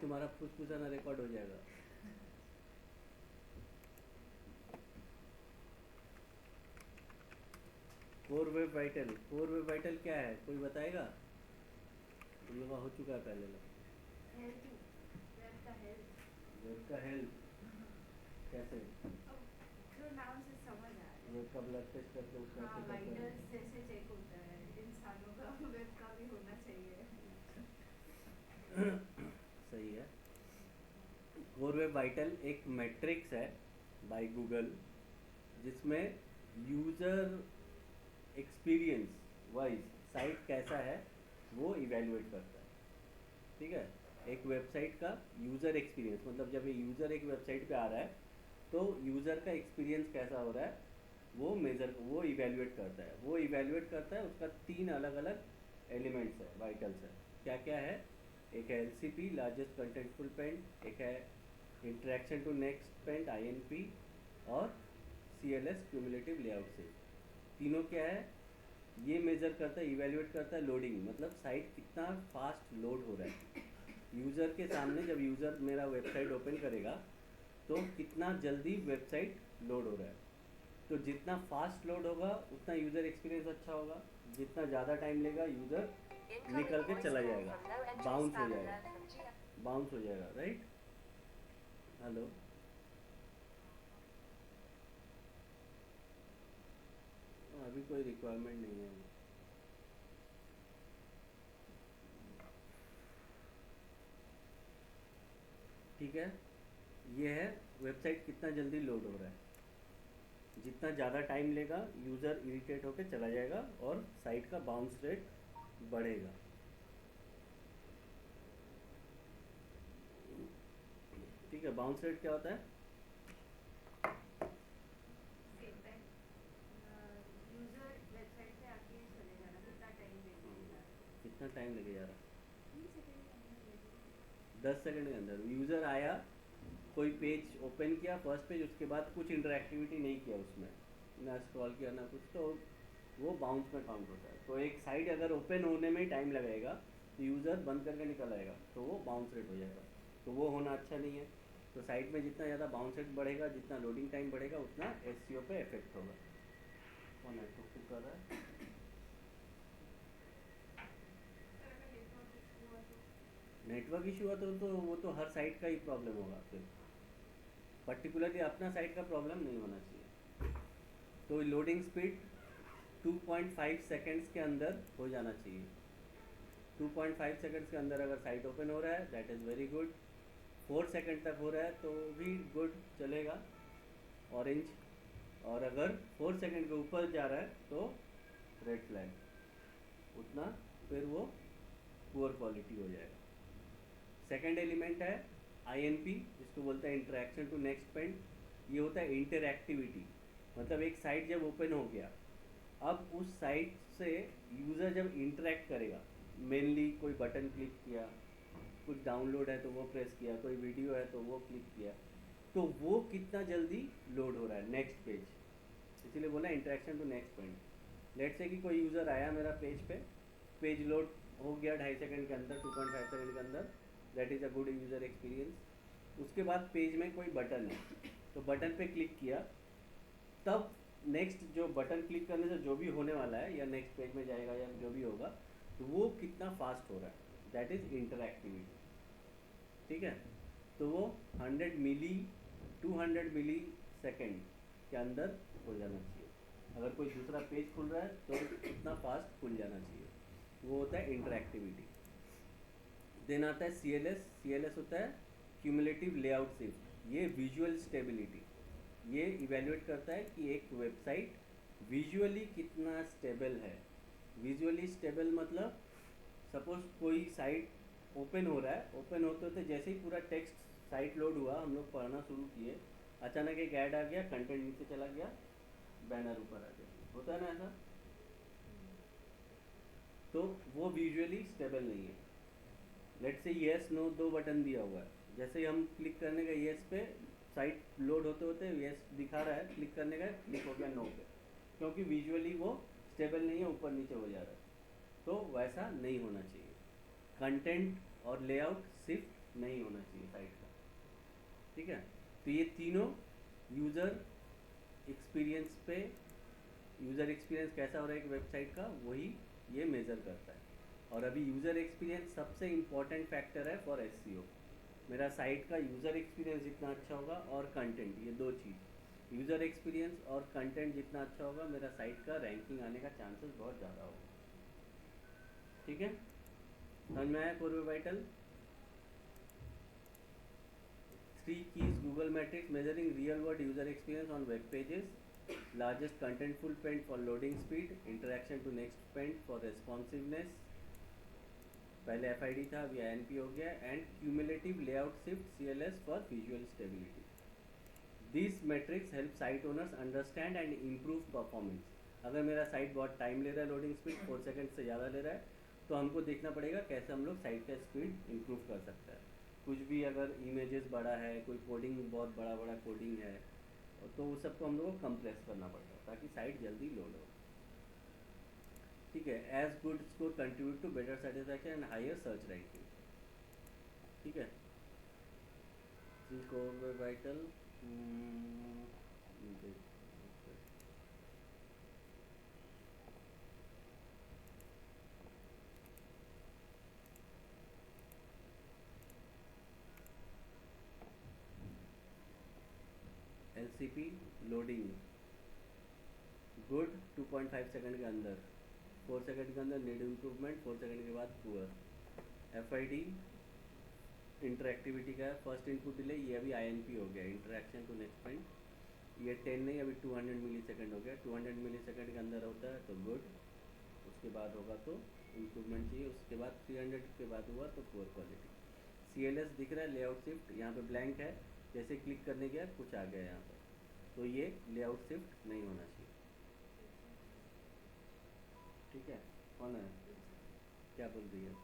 तुम्हारा फुसफुसाना रिकॉर्ड हो जाएगा। कोर वेब वाइटल क्या है, कोई बताएगा? तुम लोग का हो चुका है पहले लोग। हेल्थ, वेब का हेल्थ। वेब का हेल्थ कैसे? अब जो नाम से समझ आ रहा है। वेब का ब्लड टेस्ट करके उसका हाँ, चेकअप वाइटल्स करेंगे। जैसे चेक होता है इंसानों का, वेब का भी होना चाहिए। सही है। कोर वेब वाइटल एक मैट्रिक्स है बाय गूगल, जिसमें यूज़र एक्सपीरियंस वाइज साइट कैसा है वो इवेलुएट करता है। ठीक है, एक वेबसाइट का यूज़र एक्सपीरियंस मतलब जब ये यूज़र एक वेबसाइट पे आ रहा है तो यूज़र का एक्सपीरियंस कैसा हो रहा है वो इवेलुएट करता है। वो इवेलुएट करता है, उसका 3 अलग अलग एलिमेंट्स है, वाइटल्स है। क्या क्या है? एक है LCP लार्जेस्ट कंटेंटफुल पेंट, एक है interaction to next paint INP, और CLS क्यूमुलेटिव लेआउट से। तीनों क्या है? ये मेज़र करता है, इवेल्युएट करता है लोडिंग, मतलब साइट कितना फास्ट लोड हो रहा है। यूज़र के सामने जब यूज़र मेरा वेबसाइट ओपन करेगा तो कितना जल्दी वेबसाइट लोड हो रहा है। तो जितना फास्ट लोड होगा उतना यूज़र एक्सपीरियंस अच्छा होगा, जितना ज़्यादा टाइम लेगा यूज़र निकल के चला जाएगा, बाउंस हो जाएगा, राइट? हेलो? अभी कोई रिक्वायरमेंट नहीं है। ठीक है, ये है वेबसाइट कितना जल्दी लोड हो रहा है। जितना ज़्यादा टाइम लेगा यूज़र इरिटेट होकर चला जाएगा और साइट का बाउंस रेट बढ़ेगा। ठीक है, बाउंस रेट क्या होता है? फीडबैक, यूजर वेबसाइट पे आके चले जाना, कितना टाइम लेके जा रहा है। कितना टाइम लगे जा रहा है? 3 सेकंड के अंदर ले लो। 10 सेकंड के अंदर यूज़र आया, कोई पेज ओपन किया फर्स्ट पेज, उसके बाद कुछ इंटरेक्टिविटी नहीं किया उसमें, ना स्क्रॉल किया ना कुछ, तो वो बाउंस में काउंट होता है। तो एक साइट अगर ओपन होने में ही टाइम लगेगा तो यूज़र बंद करके निकल आएगा तो वो बाउंस रेट हो जाएगा। तो वो होना अच्छा नहीं है। तो साइट में जितना ज़्यादा बाउंस रेट बढ़ेगा, जितना लोडिंग टाइम बढ़ेगा, उतना SEO पे इफेक्ट होगा। कौन है तो कर रहा है? सर अगर नेटवर्क इशू हुआ तो? नेटवर्क इशू हुआ तो वो तो हर साइट का ही प्रॉब्लम होगा, फिर पर्टिकुलरली अपना साइट का प्रॉब्लम नहीं होना चाहिए। तो लोडिंग स्पीड 2.5 सेकेंड्स के अंदर हो जाना चाहिए। 2.5 सेकेंड्स के अंदर अगर साइट ओपन हो रहा है that is very good. 4 second तक हो रहा है तो भी गुड, चलेगा, ऑरेंज। और अगर 4 सेकेंड के ऊपर जा रहा है तो रेड फ्लैग, उतना फिर वो पुअर क्वालिटी हो जाएगा। सेकेंड एलिमेंट है INP, जिसको बोलते हैं इंटरेक्शन टू नेक्स्ट पेंट। ये होता है इंटरएक्टिविटी, मतलब एक साइट जब ओपन हो गया, अब उस साइट से यूज़र जब इंटरेक्ट करेगा, मेनली कोई बटन क्लिक किया, कुछ डाउनलोड है तो वो प्रेस किया, कोई वीडियो है तो वो क्लिक किया, तो वो कितना जल्दी लोड हो रहा है नेक्स्ट पेज। इसीलिए बोला interaction to next point. Late से कि कोई यूज़र आया मेरा पेज पे, पेज लोड हो गया 2.5 सेकंड के अंदर, 2.5 सेकंड के अंदर, that is a good user experience. उसके बाद पेज में कोई बटन है तो बटन पे क्लिक किया, तब नेक्स्ट जो बटन क्लिक करने से जो भी होने वाला है या नेक्स्ट पेज में जाएगा या जो भी होगा, तो वो कितना फास्ट हो रहा है, दैट इज़ इंटरएक्टिविटी। ठीक है, तो वो 100 मिली 200 मिली सेकेंड के अंदर हो जाना चाहिए। अगर कोई दूसरा पेज खुल रहा है तो इतना फास्ट खुल जाना चाहिए। वो होता है इंटरएक्टिविटी। देन आता है CLS होता है क्यूमुलेटिव लेआउट शिफ्ट। ये विजुअल स्टेबिलिटी, ये इवेल्युएट करता है कि एक वेबसाइट विजुअली कितना स्टेबल है। विजुअली स्टेबल मतलब सपोज कोई साइट ओपन हो रहा है, ओपन होते होते जैसे ही पूरा टेक्स्ट साइट लोड हुआ, हम लोग पढ़ना शुरू किए, अचानक एक ऐड आ गया, कंटेंट नीचे चला गया, बैनर ऊपर आ गया, होता है ना ऐसा? तो वो विजुअली स्टेबल नहीं है। लेट से येस नो 2 बटन दिया हुआ है, जैसे ही हम क्लिक करने का येस पे, साइट लोड होते होते येस दिखा रहा है, क्लिक करने का क्लिक हो गया नो पे, क्योंकि विजुअली वो स्टेबल नहीं है, ऊपर नीचे हो जा रहा है। तो वैसा नहीं होना चाहिए। कंटेंट और लेआउट शिफ्ट नहीं होना ठीक है। तो ये तीनों यूज़र एक्सपीरियंस पे, यूज़र एक्सपीरियंस कैसा हो रहा है एक वेबसाइट का, वही ये मेज़र करता है। और अभी यूज़र एक्सपीरियंस सबसे इम्पॉर्टेंट फैक्टर है फॉर एसईओ। मेरा साइट का यूज़र एक्सपीरियंस जितना अच्छा होगा और कंटेंट, ये दो चीज़, यूज़र एक्सपीरियंस और कंटेंट जितना अच्छा होगा, मेरा साइट का रैंकिंग आने का चांसेस बहुत ज़्यादा होगा। ठीक है, समझ में आया core vital? 3 keys Google metrics measuring real world user experience on web pages. Largest contentful paint for loading speed, interaction to next paint for responsiveness, पहले FID था अभी INP हो गया, and cumulative layout shift CLS for visual stability. These metrics help site owners understand and improve performance. अगर मेरा site बहुत time ले रहा है, लोडिंग स्पीड 4 सेकंड से ज़्यादा ले रहा है, तो हमको देखना पड़ेगा कैसे हम लोग साइट का स्पीड इम्प्रूव कर सकते हैं। कुछ भी अगर इमेजेस बड़ा है, कोई कोडिंग बहुत बड़ा बड़ा कोडिंग है, तो उस सबको हम लोग को कंप्रेस करना पड़ता है ताकि साइट जल्दी लोड हो। ठीक है, as good score contribute to better satisfaction and higher search ranking. ठीक है, core vital LCP loading good 2.5 second के अंदर, 4 सेकंड के अंदर नीड इम्प्रूवमेंट, 4 सेकंड के बाद पुअर। FID इंटरेक्टिविटी का है, फर्स्ट इनपुट डिले, ये अभी INP हो गया, इंटरेक्शन टू नेक्स्ट पॉइंट, ये 10 नहीं अभी 200 मिली सेकेंड हो गया, 200 मिली सेकेंड के अंदर होता है तो गुड, उसके बाद होगा तो इम्प्रूवमेंट चाहिए, उसके बाद 300 के बाद हुआ तो पुअर क्वालिटी। CLS दिख रहा है, लेआउट शिफ्ट यहाँ पे ब्लैंक है, जैसे क्लिक करने के बाद कुछ आ गया यहाँ पर, तो ये लेआउट शिफ्ट नहीं होना चाहिए। ठीक है, कौन है, क्या बोल रही है?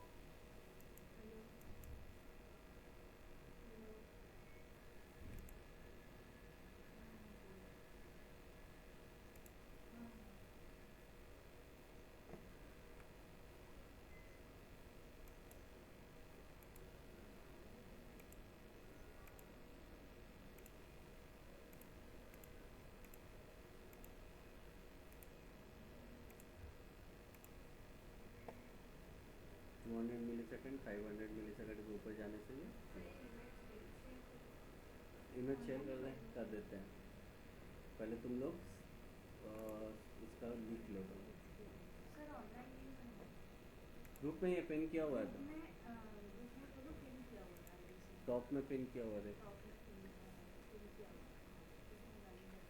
To 200 millisecond, 500 millisecond के ऊपर जाने से ये इमेज शेयर कर देते हैं। पहले तुम लोग इसका लिख लो, सर ऑनलाइन लिंक है ग्रुप में ये पिन किया हुआ है, ग्रुप में तो पिन किया हुआ था जैसे टॉप में पिन किया हुआ है। टॉप में पिन किया हुआ उसमें डालना है।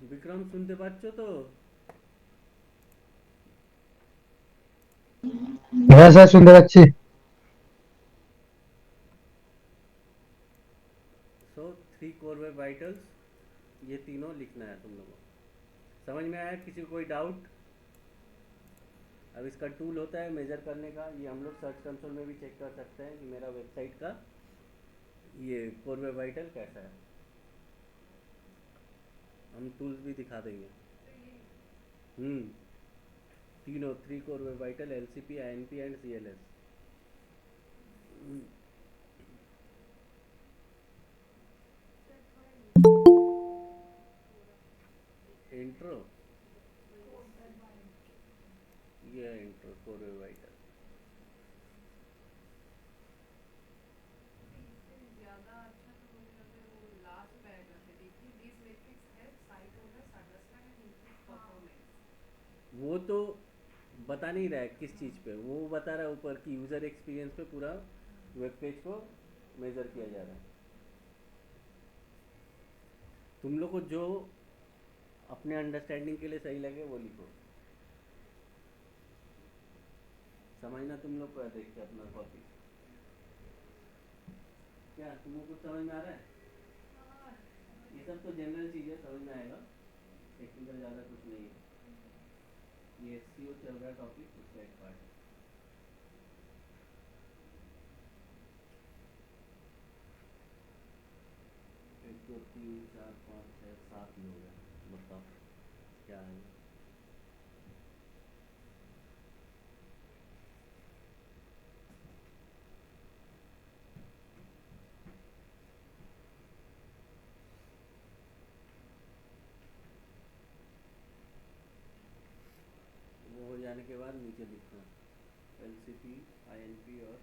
विक्रम শুনতে পাচ্ছ তো? হ্যাঁ স্যার শুনতে পাচ্ছি। सो 3 कोर वेब वाइटल्स, ये तीनों लिखना है तुम लोगों को। समझ में आया? किसी को कोई डाउट? अब इसका टूल होता है मेजर करने का, ये हम लोग सर्च कंसोल में भी चेक कर सकते हैं कि मेरा वेबसाइट का ये कोर वेब वाइटल कैसा है। हम टूल्स भी दिखा देंगे। तीनों 3 core web vital, LCP, INP and CLS। Sir थोड़ा इंट्रो, ये है इंट्रो कोर वेब वाइटल। इससे ज़्यादा अच्छा तो मुझे लगता है वो लास्ट पैराग्राफ है, देखिए this matrix help site owners understand and improve performance. वो तो बता नहीं रहा है किस चीज़ पे, वो बता रहा है ऊपर की यूज़र एक्सपीरियंस पे पूरा वेब पेज को मेज़र किया जा रहा है। तुम लोग को जो अपने अंडरस्टैंडिंग के लिए सही लगे वो लिखो। समझना तुम लोग को है, देख के अपना कॉपी। क्या तुम लोग को समझ में आ रहा है? ये सब तो जनरल चीज़ है, समझ में आएगा, टेक्निकल ज़्यादा कुछ नहीं है। ये SEO चल रहा है टॉपिक, उसका एक पार्ट है। 1 2 3 4 5 6 7 लोग हैं, बताओ क्या है? जाने के बाद नीचे लिखना LCP INP और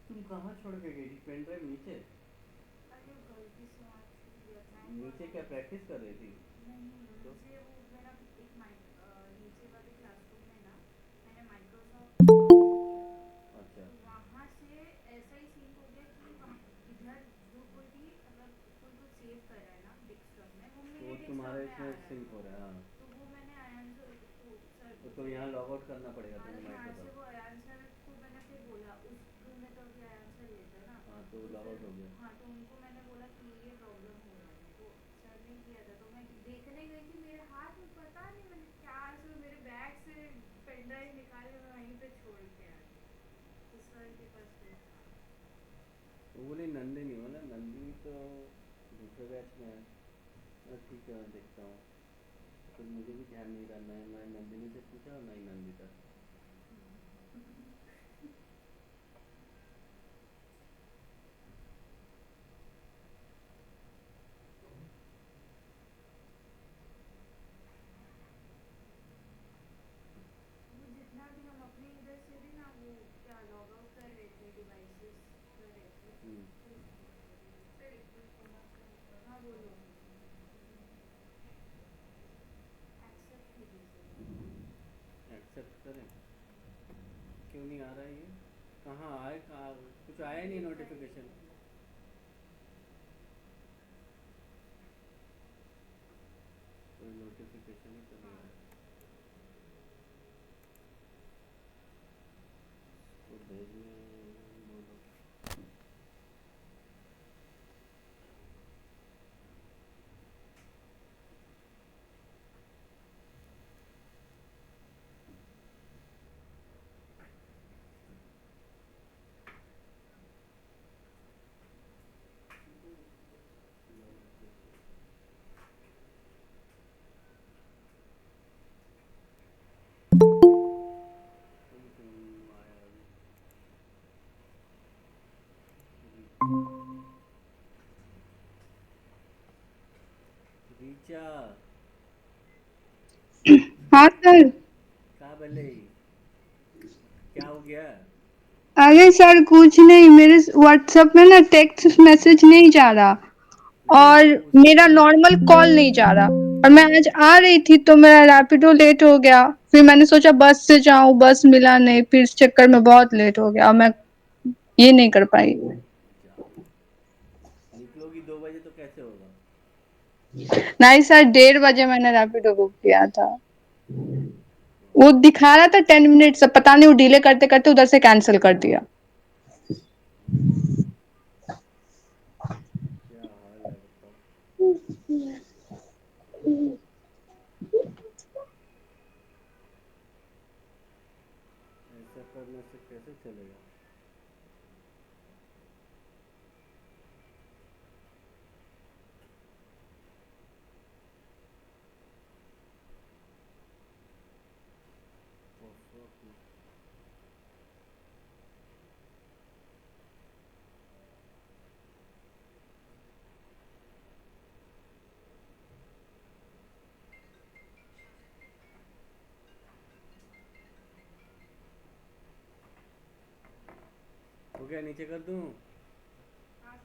तुम कहाँ छोड़ के गई थी पेन ड्राइव नीचे? अरे गलती से वहाँ छूट गया था। नीचे क्या प्रैक्टिस कर रही थी? नहीं, तो मुझे वो मेरा एक नीचे वाले क्लासरूम में ना मैंने माइक्रोसॉफ्ट किया था। अच्छा तो वहाँ से ऐसा ही सीन हो गया कि वहाँ इधर जो कोई भी मतलब कोई कुछ सेव कर रहा है ना डेस्कटॉप में, वो तो मेरे तुम्हारे डेस्कटॉप में आ इसमें रहा सिंक है। हो रहा है। हाँ तो वो मैंने आयन सर को सर तो से यहाँ लॉग आउट करना पड़ेगा हाँ, तुम्हें यहाँ से माइक्रोसॉफ्ट। वो आयन सर को मैंने फिर बोला, उस रूम में तो अभी आयन सर लेते हैं ना। हाँ तो तो लॉग फिर आउट हो गया। हाँ, तो उनको मैंने बोला कि ये प्रॉब्लम हो रहा है, तो सर ने किया था। तो मैं देखने गई थी, मेरे हाथ में पता नहीं मैंने क्या से मेरे बैग से पेन ड्राइव निकाले, मैं वहीं पे छोड़ के आ गई। तो सर के पास वो था। वो बोली नंदिनी हो ना? नंदिनी तो दूसरे बैच में है। ठीक है मैं देखता हूँ। तो मुझे भी ध्यान नहीं रहा, मैं नंदिनी से पूछा और ना ही नंदिता। वो जितना भी हम अपने इधर से भी ना वो क्या लॉग आउट कर रहे थे, डिवाइसेस कर रहे थे। तो सर एक मिनट थोड़ा सा हाँ बोलो, एक्सेप्ट कीजिए सर। एक्सेप्ट करें? क्यों नहीं आ रहा है ये? कहाँ आए? कहाँ कुछ आया ही नहीं नोटिफिकेशन। कोई नोटिफिकेशन ही तो नहीं आया। तो भेजने बोलो। आया अभी। रीचा हाँ सर। कहाँ भले? क्या हो गया? अरे सर कुछ नहीं, मेरे व्हाट्सएप में ना टेक्स्ट मैसेज नहीं जा रहा लेकिन और मेरा उसका नॉर्मल कॉल नहीं जा रहा। और मैं आज आ रही थी तो मेरा रैपिडो लेट हो गया, फिर मैंने सोचा बस से जाऊं, बस मिला नहीं, फिर इस चक्कर में बहुत लेट हो गया और मैं ये नहीं कर पाई। जाओ, निकलोगी 2 बजे तो कैसे होगा? नहीं सर, 1:30 बजे मैंने रैपिडो बुक किया था। वो दिखा रहा था 10 मिनट से, पता नहीं वो डिले करते करते उधर से कैंसिल कर दिया। क्या हाल है बताओ। ऐसा करने से कैसे चलेगा? हो गया? नीचे कर दूँ? हाँ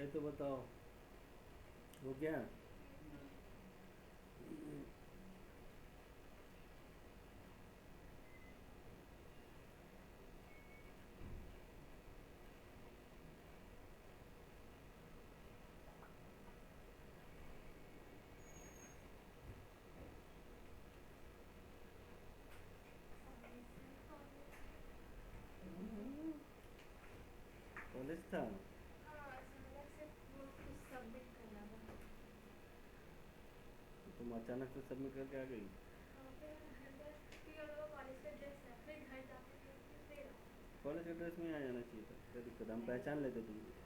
तो बताओ, हो गया? कॉलेज था? हाँ अचानक से वो कुछ सबमिट करना था। तुम अचानक से सबमिट करके आ गई? फिर अंदर क्योंकि हम लोग कॉलेज का ड्रेस है, फिर घर जाके फिर कॉलेज के ड्रेस में ही आ जाना चाहिए था, क्या दिक्कत है? हम पहचान लेते तुमको।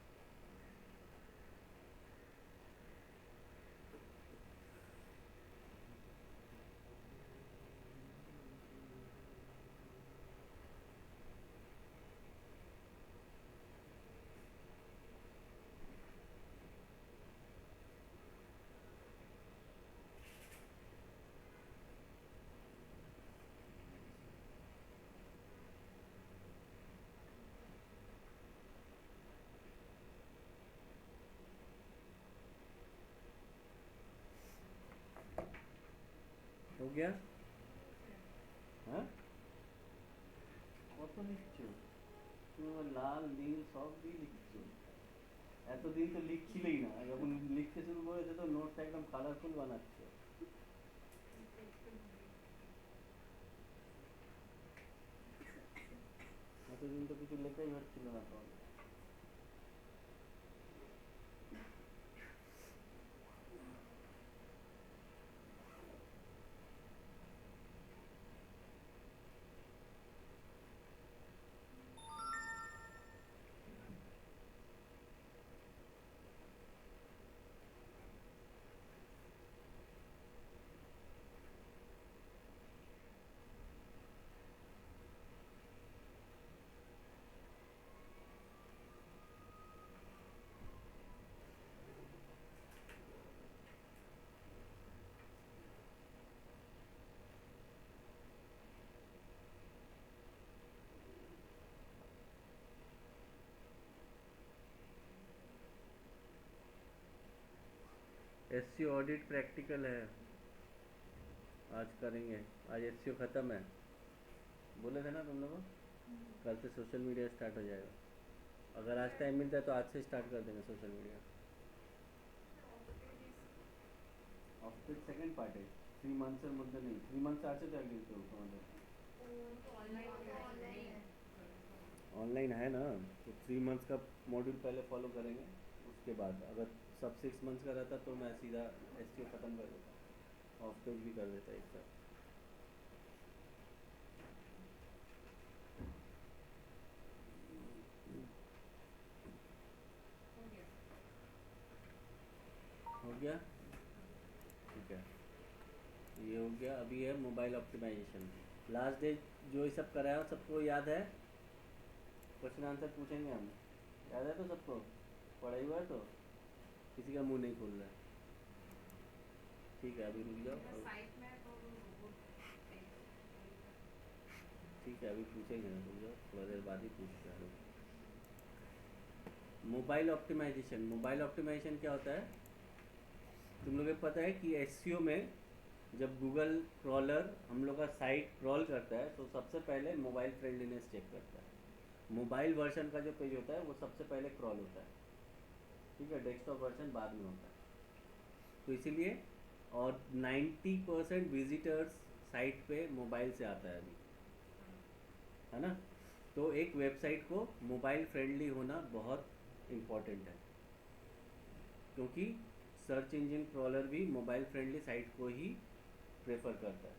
हो गया? हाँ, কত লিখছো তুমি? আমার লাল নীল সব দিয়ে লিখছো, এতদিন তো লিখছিলেই না, যখন লিখতে শুরু করেছো তো নোটটা একদম কালারফুল বানাচ্ছো। এতদিন তো কিছু লেখাই হচ্ছিল না তো। एससीओ ऑडिट प्रैक्टिकल है, आज करेंगे। आज एससीओ ख़त्म है, बोले थे ना तुम लोगों। कल से सोशल मीडिया स्टार्ट हो जाएगा। अगर आज टाइम मिलता है तो आज से स्टार्ट कर देंगे social media. Of second part है, 3 मंथ्स मध्य नहीं, 3 मंथ्स आचे तो একদিন তো তোমাদের ऑनलाइन है ना, तो 3 मंथ्स का मॉड्यूल पहले फॉलो करेंगे। उसके बाद अगर सब 6 मंथ्स का रहता तो मैं सीधा एसटीओ ख़त्म कर देता, ऑफ पेज भी कर देता एक साथ। हो गया? ठीक है, ये हो गया। अभी है मोबाइल ऑप्टिमाइजेशन, लास्ट डे जो ये सब कराया सबको याद है? क्वेश्चन आंसर पूछेंगे हम, याद है तो सबको? पढ़ाई हुआ है तो किसी का मुंह नहीं खोल रहा है? ठीक है, अभी रुक जाओ। साइट में तो रोबोट ठीक है, अभी पूछेंगे ना, रुक जाओ, थोड़ा देर बाद ही पूछते हैं। मोबाइल ऑप्टिमाइजेशन, मोबाइल ऑप्टिमाइजेशन क्या होता है? तुम लोगों को पता है कि एसईओ में जब गूगल क्रॉलर हम लोग का साइट क्रॉल करता है तो सबसे पहले मोबाइल फ्रेंडलीनेस चेक करता है। मोबाइल वर्जन का जो पेज होता है वो सबसे पहले क्रॉल होता है, ठीक है, डेस्कटॉप वर्जन बाद में होता है। तो इसीलिए, और 90% विजिटर्स साइट पे मोबाइल से आता है अभी, है ना। तो एक वेबसाइट को मोबाइल फ्रेंडली होना बहुत इम्पॉर्टेंट है, क्योंकि सर्च इंजन क्रॉलर भी मोबाइल फ्रेंडली साइट को ही प्रेफर करता है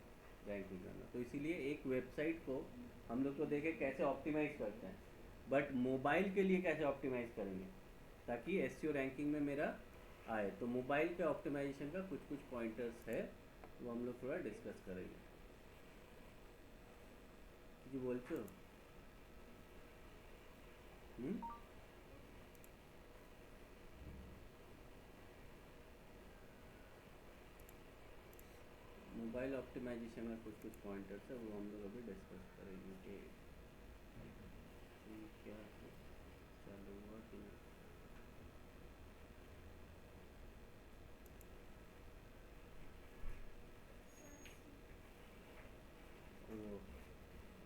रैंकिंग करना। तो इसीलिए एक वेबसाइट को हम लोग तो देखें कैसे ऑप्टिमाइज़ करते हैं, बट मोबाइल के लिए कैसे ऑप्टिमाइज़ करेंगे ताकि एसईओ रैंकिंग में मेरा आए। तो मोबाइल के ऑप्टिमाइजेशन का कुछ कुछ पॉइंटर्स है, वो हम लोग थोड़ा डिस्कस करेंगे। जी बोलते हो? मोबाइल ऑप्टिमाइजेशन में कुछ कुछ पॉइंटर्स है, वो हम लोग अभी डिस्कस करेंगे कि क्या है, चालू हुआ कि नहीं।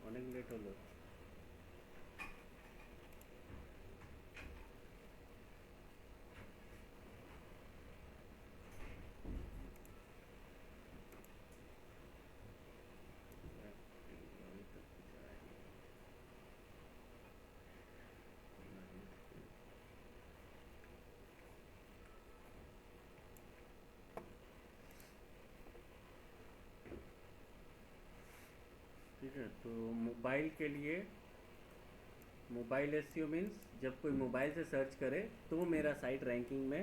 অনেক লেট হলো। अभी तक कुछ आया नहीं। ठीक है, तो मोबाइल के लिए मोबाइल एसईओ मीन्स जब कोई मोबाइल से सर्च करे तो मेरा साइट रैंकिंग में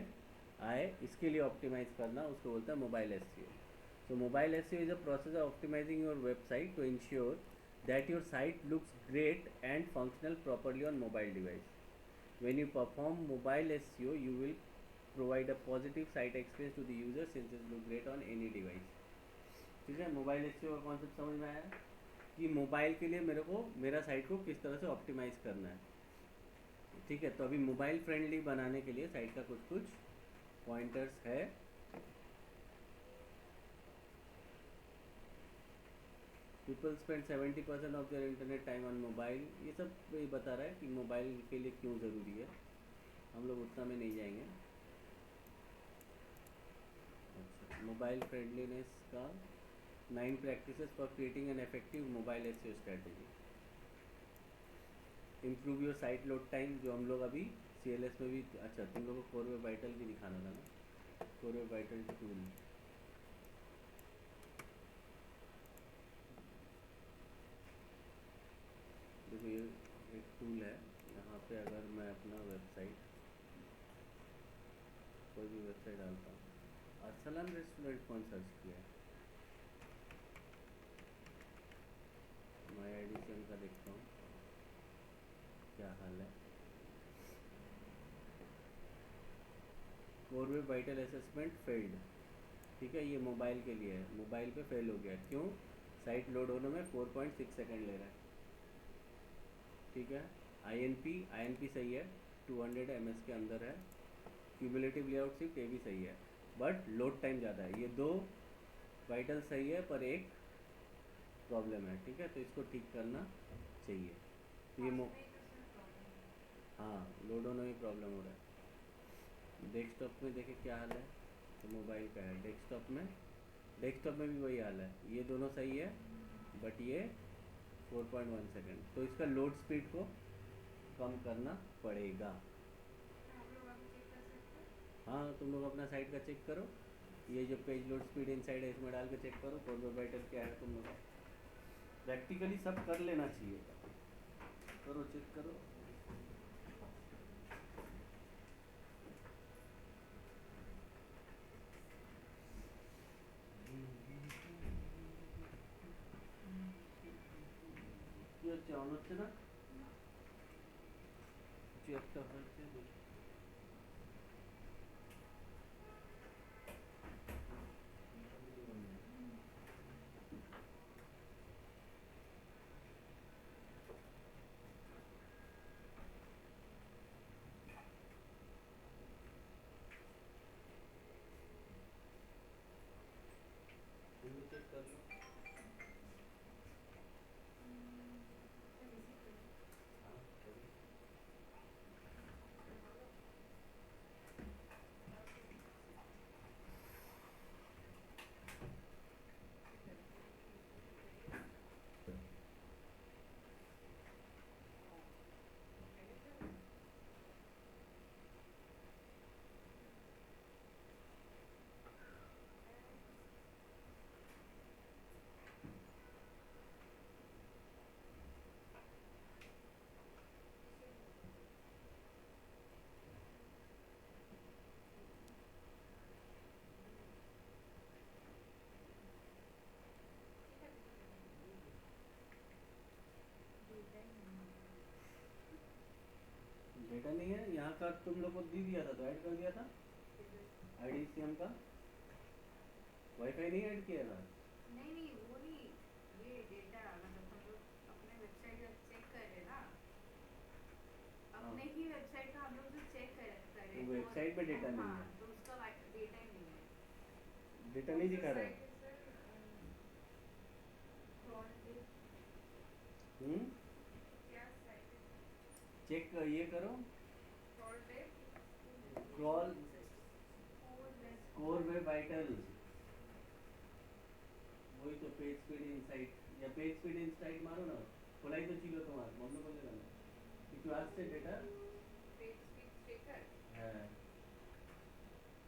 आए, इसके लिए ऑप्टिमाइज करना उसको बोलता है mobile SEO. So mobile SEO is a process of optimizing your website to ensure that your site looks great and functional properly on mobile device. When you perform mobile SEO, you will provide a positive site experience to the user since it looks great on any device. ठीक है, mobile SEO का concept समझ में आया कि mobile के लिए मेरे को मेरा साइट को किस तरह से ऑप्टिमाइज करना है। ठीक है, तो अभी मोबाइल फ्रेंडली बनाने के लिए साइट का कुछ कुछ पॉइंटर्स है। People spend 70% of their internet time on mobile, ये सब ये बता रहा है कि मोबाइल के लिए क्यों ज़रूरी है। हम लोग उतना में नहीं जाएंगे। अच्छा, मोबाइल फ्रेंडलीनेस का 9 practices for creating an effective mobile SEO strategy. Improve your site load time, जो हम लोग अभी CLS में भी, अच्छा तुम लोगों को कोर वेब वाइटल भी दिखाना था ना, कोर वेब वाइटल टूल। देखो ये एक टूल है, यहाँ पे अगर मैं अपना वेबसाइट कोई भी वेबसाइट डालता हूँ, अरसलान रेस्टोरेंट कौन सर्च किया है, माई एडिशन का देखता हूँ क्या हाल है। Core web vital assessment failed, ठीक है, ये मोबाइल के लिए है, मोबाइल पे फेल हो गया। क्यों? साइट लोड होने में 4.6 सेकेंड ले रहा है। ठीक है, INP सही है, 200 ms के अंदर है। क्यूमुलेटिव लेआउट शिफ्ट ये भी सही है, बट लोड टाइम ज़्यादा है। ये दो वाइटल सही है पर एक प्रॉब्लम है। ठीक है, तो इसको ठीक करना चाहिए। तो ये हाँ, लोड होने में प्रॉब्लम हो रहा है। डेस्कटॉप में देखे क्या हाल है, तो मोबाइल का है। डेस्कटॉप में भी वही हाल है, ये दोनों सही है बट ये 4.1 सेकेंड। तो इसका लोड स्पीड को कम करना पड़ेगा। हाँ, तुम लोग अपना साइट का चेक करो, ये जो पेज लोड स्पीड इनसाइड है इसमें डाल के चेक करो, कोर वेब वाइटल क्या है। तुम लोग प्रैक्टिकली सब कर लेना चाहिए, करो चेक करो। কি হচ্ছে, অন হচ্ছে না, কিছু একটা হয়েছে। चेक कर लो। हाँ, करिए। डेटा नहीं है यहाँ का, तुम लोग को दे दिया था तो ऐड कर दिया था। IDCM का वाईफाई नहीं ऐड किया था। नहीं वो नहीं, ये डेटा मतलब हम लोग अपने वेबसाइट का चेक कर रहे ना, अपने ही वेबसाइट का हम लोग जो चेक कर रहे तो वेबसाइट पे डेटा नहीं है, तो उसका डेटा ही नहीं है, डेटा नहीं दिखा रहा है। क्या साइड चेक ये करो call date crawl core web vital, वही तो पेज स्पीड इनसाइट या पेज स्पीड इनसाइट मारो ना, खोलाई तो चिलो তোমার বন্ধ করলে কেন কিছু আসছে ডেটা? पेज स्पीड चेकर হ্যাঁ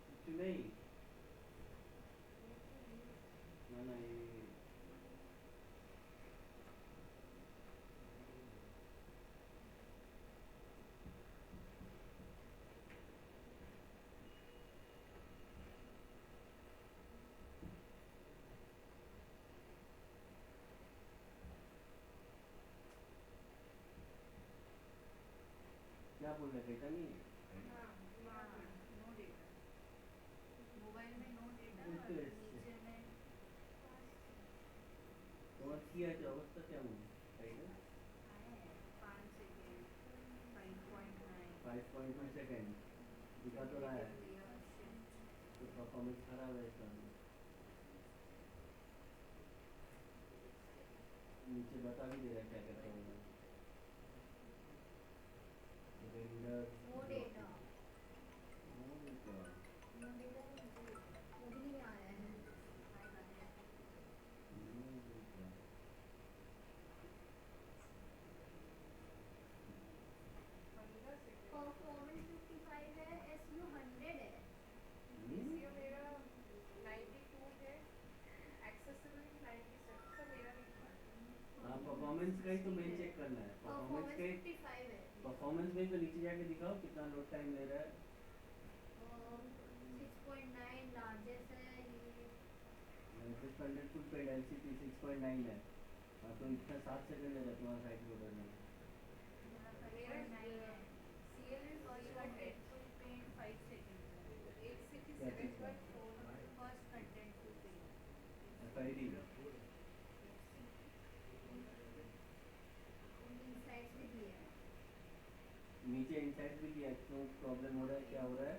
কিছু নেই না না এই क्या बोल रहे डेटा नहीं है? हाँ नो डेटा मोबाइल में नो डेटा ওই তো और এসছে। नीचे में তোমার কি আছে অবস্থা কেমন সাইডে? आए 5 सेकेंड 5.9 5.2 सेकंड दिखा तो रहा है, तो परफॉर्मेंस खराब है इसका। नीचे बता भी दे रहा है क्या क्या प्रॉब्लम है। Render no data no data no data वो भी नहीं आ रहा है आएगा है नो डेटा 15 सेकंड परफॉर्मेंस 55 है एसयू 100 है इसलिए मेरा 92 है एक्सेसिबिलिटी 97 सर मेरा नहीं था हाँ परफॉर्मेंस का ही तो मेन चेक करना है, परफॉर्मेंस परफॉर्मेंस के 55 है परफॉर्मेंस में तो नीचे जाके दिखाओ कितना लोड टाइम ले रहा है। 6.9 लार्जेस्ट है ये 100 फुट पे LCP 6.9 है। हाँ तो इतना 7 सेकंड लगा तुम्हारा साइड लोडर में। मेरा 5.9 है CL और is इसका short डेड फुल पेंट 5 सेकंड है 867.4 first content to paint FID insights भी दिए हैं नीचे इनसाइड भी दिया क्यों प्रॉब्लम हो रहा है क्या हो रहा है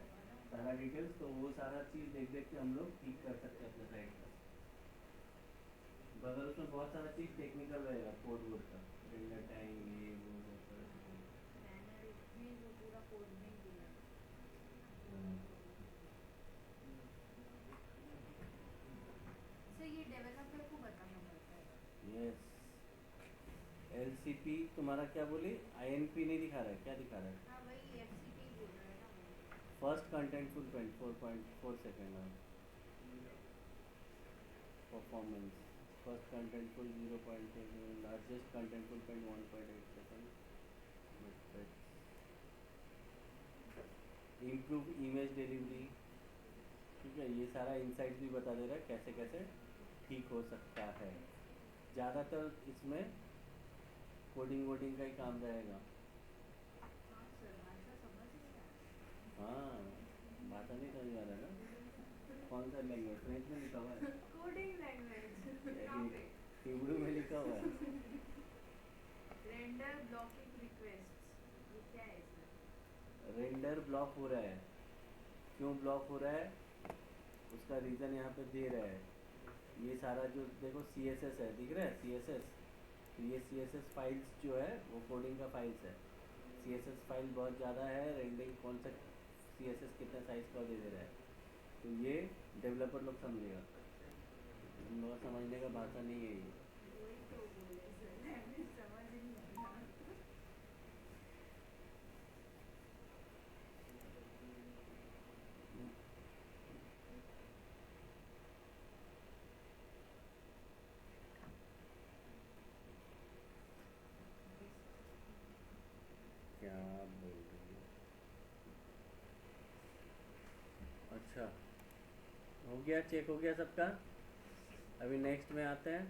सारा डिटेल्स, तो वो सारा चीज़ देख देख के हम लोग ठीक कर सकते हैं अपने साइड का। बगल उसमें बहुत सारा चीज़ टेक्निकल रहेगा कोड वोड का, रेंडर टाइम ये वो बहुत सारा चीज़ें। बैनर में जो पूरा कोड में दिया सर ये डेवलपर को बताना पड़ता है यस LCP तुम्हारा क्या बोली INP नहीं दिखा रहा है, क्या दिखा रहा है? हाँ वही एफसीपी बोल रहा है ना वो फर्स्ट कंटेंटफुल पेंट 4.4 सेकेंड है। Performance first contentful 0.2 largest contentful paint 1.8 second. Improve image delivery, ठीक है ये सारा इंसाइट भी बता दे रहा है कैसे कैसे ठीक हो सकता है। ज़्यादातर इसमें कोडिंग वोडिंग का ही काम रहेगा। हाँ सर भाषा समझ नहीं आ रहा हाँ भाषा नहीं समझ आ रहा है ना, कौन सा लैंग्वेज फ्रेंच में लिखा हुआ है कोडिंग लैंग्वेज कहाँ पे हिब्रू में लिखा हुआ है। रेंडर ब्लॉकिंग रिक्वेस्ट ये क्या है सर रेंडर ब्लॉक हो रहा है, क्यों ब्लॉक हो रहा है उसका रीज़न यहाँ पे दे रहा है। ये सारा जो देखो CSS है दिख रहा है CSS, तो ये CSS फाइल्स जो है वो कोडिंग का फाइल्स है। CSS फाइल बहुत ज़्यादा है, रेंडिंग कौन सा CSS कितना साइज का दे रहा है, तो ये डेवलपर लोग समझेगा, हम लोग समझने का भाषा नहीं है ये। वही तो बोले सर लैंग्वेज समझ नहीं आ रहा क्या बोल रही है? अच्छा हो गया, चेक हो गया सबका। अभी नेक्स्ट में आते हैं।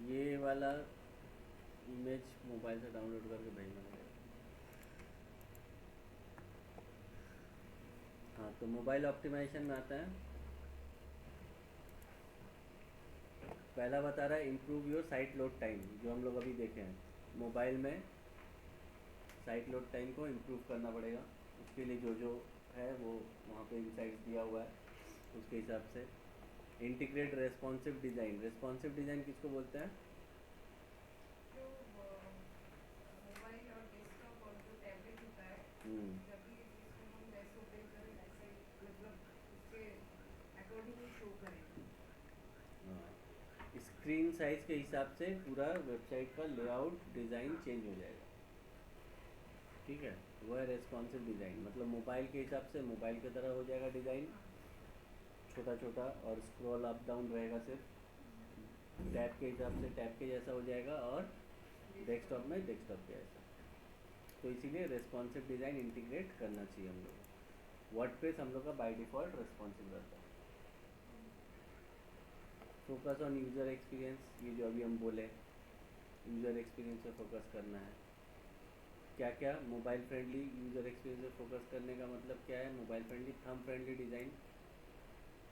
ये वाला इमेज मोबाइल से डाउनलोड करके भेजना पड़ेगा। तो मोबाइल ऑप्टिमाइजेशन में आता है, पहला बता रहा है improve your site load time, जो हम लोग अभी देखे हैं मोबाइल में साइट लोड टाइम को इम्प्रूव करना पड़ेगा। उसके लिए जो जो है वो वहाँ पे इनसाइट्स दिया हुआ है उसके हिसाब से। Integrate responsive design, responsive design किसको बोलते हैं? जो मोबाइल और डेस्कटॉप और जो टैबलेट होता है, जब भी जिसको हम जैसे ओपन करें वैसे मतलब उसके अकॉर्डिंग ही शो करेगा। स्क्रीन साइज के हिसाब से पूरा वेबसाइट का लेआउट डिज़ाइन चेंज हो जाएगा, ठीक है। वह है रेस्पॉन्सिव डिज़ाइन, मतलब मोबाइल के हिसाब से मोबाइल की तरह हो जाएगा डिज़ाइन, छोटा छोटा, और स्क्रॉल अप डाउन रहेगा सिर्फ, टैब के हिसाब से टैब के जैसा हो जाएगा, और डेस्कटॉप में डेस्कटॉप के जैसा। तो इसीलिए रेस्पॉन्सिव डिज़ाइन इंटीग्रेट करना चाहिए हम लोग। वर्डप्रेस हम लोग का बाय डिफ़ॉल्ट रेस्पॉन्सिव रहता है। फोकस ऑन यूज़र एक्सपीरियंस, ये जो अभी हम बोले यूज़र एक्सपीरियंस पे फोकस करना है। क्या क्या मोबाइल फ्रेंडली यूज़र एक्सपीरियंस पे फोकस करने का मतलब क्या है? Mobile friendly, thumb friendly design,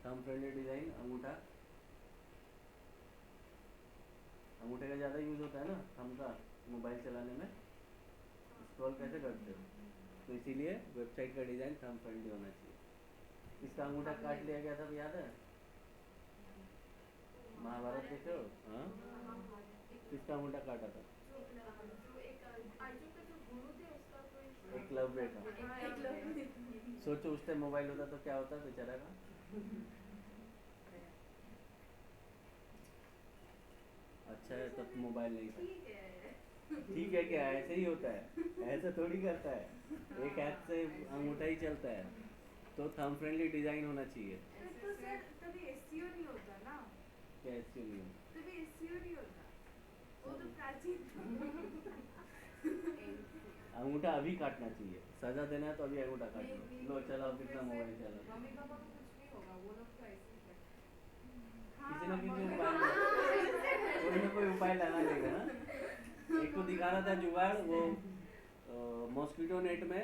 thumb friendly design, अंगूठा, अंगूठे का ज़्यादा यूज़ होता है ना थंब का मोबाइल चलाने में, स्क्रॉल कैसे करते हो, तो इसीलिए वेबसाइट का डिज़ाइन थंब फ्रेंडली होना चाहिए। इसका अंगूठा काट लिया गया था, याद है? महाभारत देखे हो? हाँ, किसका अंगूठा काटा था? एकलव्य का। सोचो उस टाइम मोबाइल होता तो क्या होता बेचारा का। अच्छा है तब मोबाइल नहीं था। ठीक है क्या, ऐसे ही होता है, ऐसा थोड़ी करता है, एक हाथ से अंगूठा ही चलता है। तो थंब फ्रेंडली डिज़ाइन होना चाहिए। तो सर तभी एसईओ नहीं होता ना, क्या ऐसे नहीं हो? तभी एसईओ नहीं होता, वो तो प्राचीन अंगूठा अभी काटना चाहिए, सजा देना है तो अभी अंगूठा काटना। लो चलाओ, कितना मोबाइल चला। मम्मी पापा को कुछ नहीं होगा, वो लोग तो ऐसे ही करते किसी ना किसी उपाय, कोई ना कोई उपाय लगा लेगा ना। एक तो दिखा रहा था जुगाड़, वो मॉस्किटो नेट में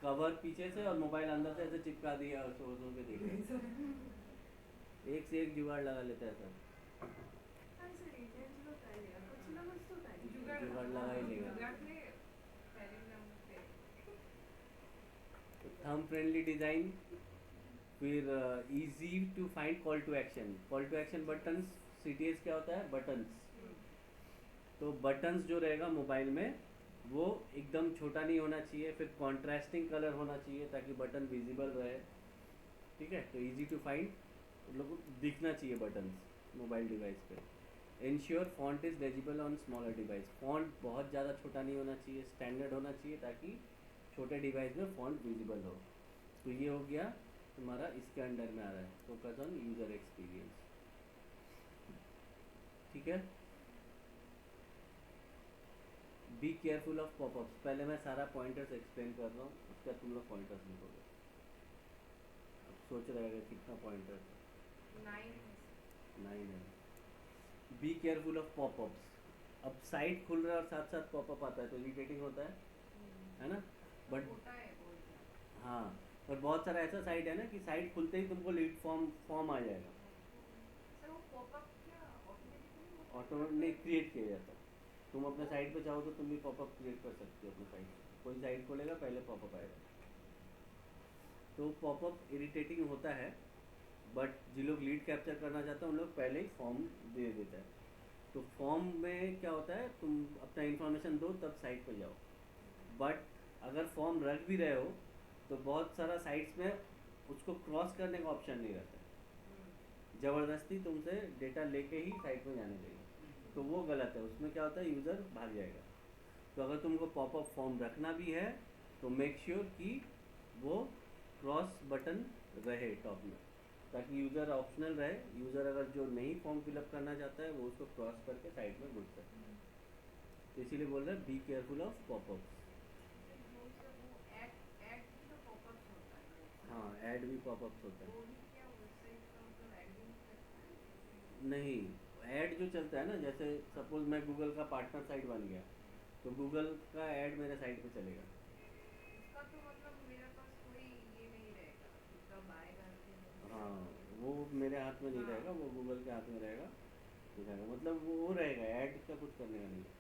कवर पीछे से और मोबाइल अंदर से ऐसे चिपका दिया, सो सो के देखे। एक से एक जुगाड़ लगा लेता है सब। जुगाड़ लगा ही लेगा। थंब फ्रेंडली डिज़ाइन, फिर easy to find call to action. Call to action buttons, CTS क्या होता है? बटन्स। तो बटन्स जो रहेगा मोबाइल में वो एकदम छोटा नहीं होना चाहिए, फिर कॉन्ट्रास्टिंग कलर होना चाहिए ताकि बटन विजिबल रहे, ठीक है। तो इजी टू फाइंड लोगों को दिखना चाहिए बटन्स मोबाइल डिवाइस पे। Ensure font is legible on smaller device, font बहुत ज़्यादा छोटा नहीं होना चाहिए, स्टैंडर्ड होना चाहिए ताकि छोटे डिवाइस में फॉन्ट विजिबल हो। तो ये हो गया तुम्हारा, इसके अंडर में आ रहा है फोकस ऑन यूज़र एक्सपीरियंस, ठीक है। बी केयरफुल ऑफ पॉपअप्स, पहले मैं सारा पॉइंटर्स एक्सप्लेन कर रहा हूँ, उसके बाद तुम लोग पॉइंटर्स लिखोगे। अब सोच रहेगा कितना पॉइंटर्स है? 9 है। Be careful of popups. अब साइट खुल रहा है और साथ साथ पॉपअप आता है तो इरिटेटिंग होता है ना। बट होता है बहुत ज़्यादा। हाँ, और बहुत सारा ऐसा साइट है ना कि साइट खुलते ही तुमको लीड फॉर्म आ जाएगा, सर वो पॉपअप क्या ऑटोमेटिकली ऑटोमेटिक क्रिएट किया जाता है। तुम अपने साइट पे चाहो तो तुम भी पॉपअप क्रिएट कर सकते हो अपनी साइट पे। कोई साइट खोलेगा पहले पॉपअप आएगा, तो पॉपअप इरिटेटिंग होता है। बट जो लोग लीड कैप्चर करना चाहते हैं उन लोग पहले ही फॉर्म दे देता है। तो फॉर्म में क्या होता है, तुम अपना इन्फॉर्मेशन दो तब साइट पे जाओ। बट अगर फॉर्म रख भी रहे हो तो बहुत सारा साइट्स में उसको क्रॉस करने का ऑप्शन नहीं रहता है, ज़बरदस्ती तुमसे डेटा लेके ही साइट में जाने देगा, तो वो गलत है। उसमें क्या होता है, यूज़र भाग जाएगा। तो अगर तुमको पॉपअप फॉर्म रखना भी है तो मेक श्योर कि वो क्रॉस बटन रहे टॉप में, ताकि यूज़र ऑप्शनल रहे। यूज़र अगर जो नहीं फॉर्म फिलअप करना चाहता है वो उसको क्रॉस करके साइट में घुस सकता है। तो इसीलिए बोल रहे हैं बी केयरफुल ऑफ पॉपअप्स। हाँ, ऐड भी पॉपअप्स होता है। नहीं, ऐड जो चलता है ना, जैसे सपोज मैं गूगल का पार्टनर साइट बन गया तो गूगल का ऐड मेरे साइट पे चलेगा। इसका तो मतलब मेरे पास कोई ये नहीं रहेगा, कब आएगा फिर हाँ, वो मेरे हाथ में नहीं हाँ। रहेगा, वो गूगल के हाथ में रहेगा, दिखाएगा, मतलब वो रहेगा, ऐड का कुछ करने का नहीं है,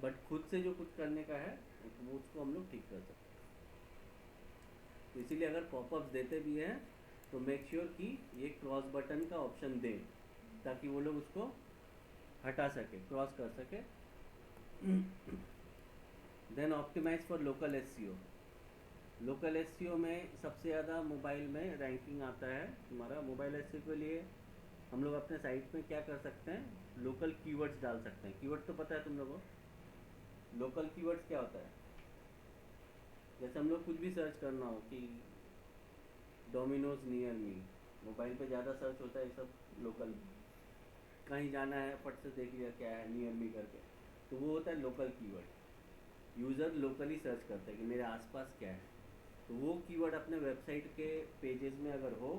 बट खुद से जो कुछ करने का है वो उसको हम लोग ठीक कर सकते हैं। तो इसीलिए अगर पॉपअप्स देते भी हैं तो मेक श्योर कि ये क्रॉस बटन का ऑप्शन दें, ताकि वो लोग उसको हटा सके, क्रॉस कर सके। Then optimize for local SEO. Local SEO में सबसे ज़्यादा मोबाइल में रैंकिंग आता है तुम्हारा। मोबाइल एसईओ के लिए हम लोग अपने साइट में क्या कर सकते हैं, लोकल कीवर्ड्स डाल सकते हैं। कीवर्ड तो पता है तुम लोगों को, लोकल कीवर्ड्स क्या होता है? जैसे हम लोग कुछ भी सर्च करना हो कि डोमिनोज नियर मी, मोबाइल पे ज़्यादा सर्च होता है ये सब लोकल, कहीं जाना है फट से देख लिया क्या है नियर मी करके, तो वो होता है local keyword. User locally search करते हैं कि मेरे आसपास क्या है, तो वो कीवर्ड अपने वेबसाइट के पेजेस में अगर हो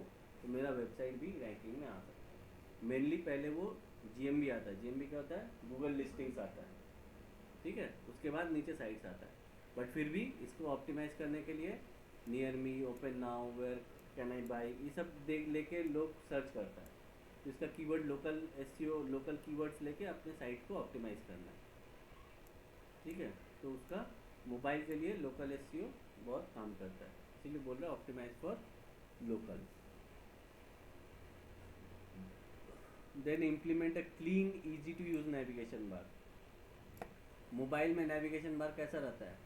तो मेरा वेबसाइट भी रैंकिंग में आ सकता है। मेनली पहले वो जीएमबी आता है। जीएमबी क्या होता है? गूगल लिस्टिंग्स आता है, ठीक है, उसके बाद नीचे साइट्स आता है। बट फिर भी इसको ऑप्टिमाइज़ करने के लिए near me, open now, where can I buy, ये सब देख लेके लोग सर्च करता है। तो इसका keyword local SEO, local keywords लेके अपने साइट को ऑप्टिमाइज़ करना है, ठीक है। तो उसका मोबाइल के लिए लोकल एसईओ बहुत काम करता है, इसीलिए बोल रहा है optimize for local. Then implement a clean easy to use navigation bar. Mobile में नेविगेशन बार कैसा रहता है?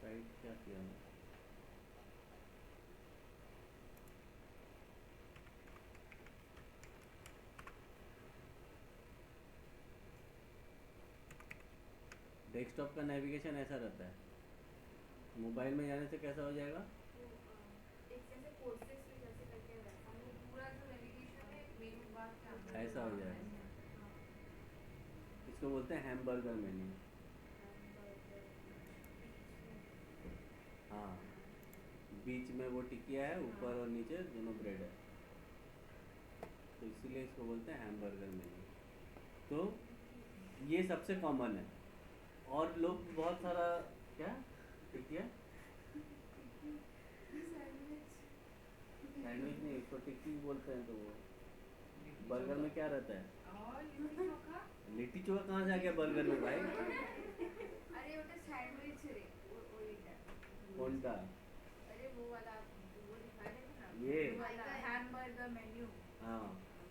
साइट क्या किया मैं? डेस्कटॉप का नेविगेशन ऐसा रहता है, मोबाइल में जाने से कैसा हो जाएगा? तो एक जैसे कोर्सेस में जैसे करके वैसा वो पूरा जो नेविगेशन है मेनू बार के अंदर ऐसा हो जाएगा। हाँ, इसको बोलते हैं हैमबर्गर मेन्यू। hamburger, बीच में हाँ, बीच में वो टिकिया है, ऊपर और नीचे दोनों ब्रेड है, तो इसीलिए इसको बोलते हैं हैमबर्गर मेन्यू। तो ये सबसे कॉमन है। और लोग बहुत सारा क्या टिकिया, सैंडविच नहीं, इसको टिक्की बोलते हैं। तो वो बर्गर में क्या रहता है? और लिट्टी चोखा लिट्टी चोखा कहाँ से आ गया बर्गर में भाई? अरे ওটা স্যান্ডউইচ রে ওইটা कौन सा? अरे वो वाला वो दिखा रहे थे ना ये? वो वाला हैमबर्गर मेन्यू हाँ,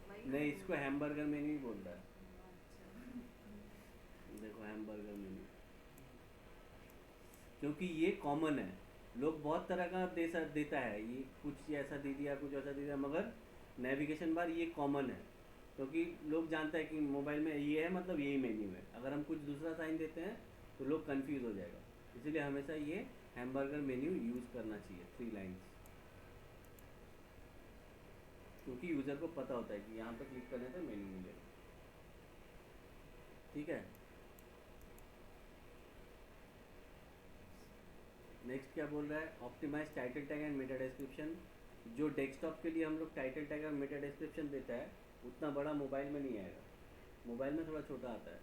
वही नहीं, इसको हैमबर्गर मेन्यू ही बोलता है। अच्छा देखो हैमबर्गर मेन्यू, क्योंकि ये कॉमन है। लोग बहुत तरह का देता है, ये कुछ ऐसा दे दिया, कुछ ऐसा दे दिया, मगर नेविगेशन बार ये कॉमन है, क्योंकि लोग जानते हैं कि मोबाइल में ये है मतलब यही मेन्यू है। अगर हम कुछ दूसरा साइन देते हैं तो लोग कंफ्यूज हो जाएगा, इसीलिए हमेशा ये हैमबर्गर मेन्यू यूज़ करना चाहिए, 3 लाइन्स, क्योंकि यूज़र को पता होता है कि यहाँ पर क्लिक करने से मेन्यू मिलेगा, ठीक है। नेक्स्ट क्या बोल रहा है? Optimize title tag and meta description. जो डेस्कटॉप के लिए हम लोग टाइटल टैग और मेटा डिस्क्रिप्शन देता है उतना बड़ा मोबाइल में नहीं आएगा, मोबाइल में थोड़ा छोटा आता है।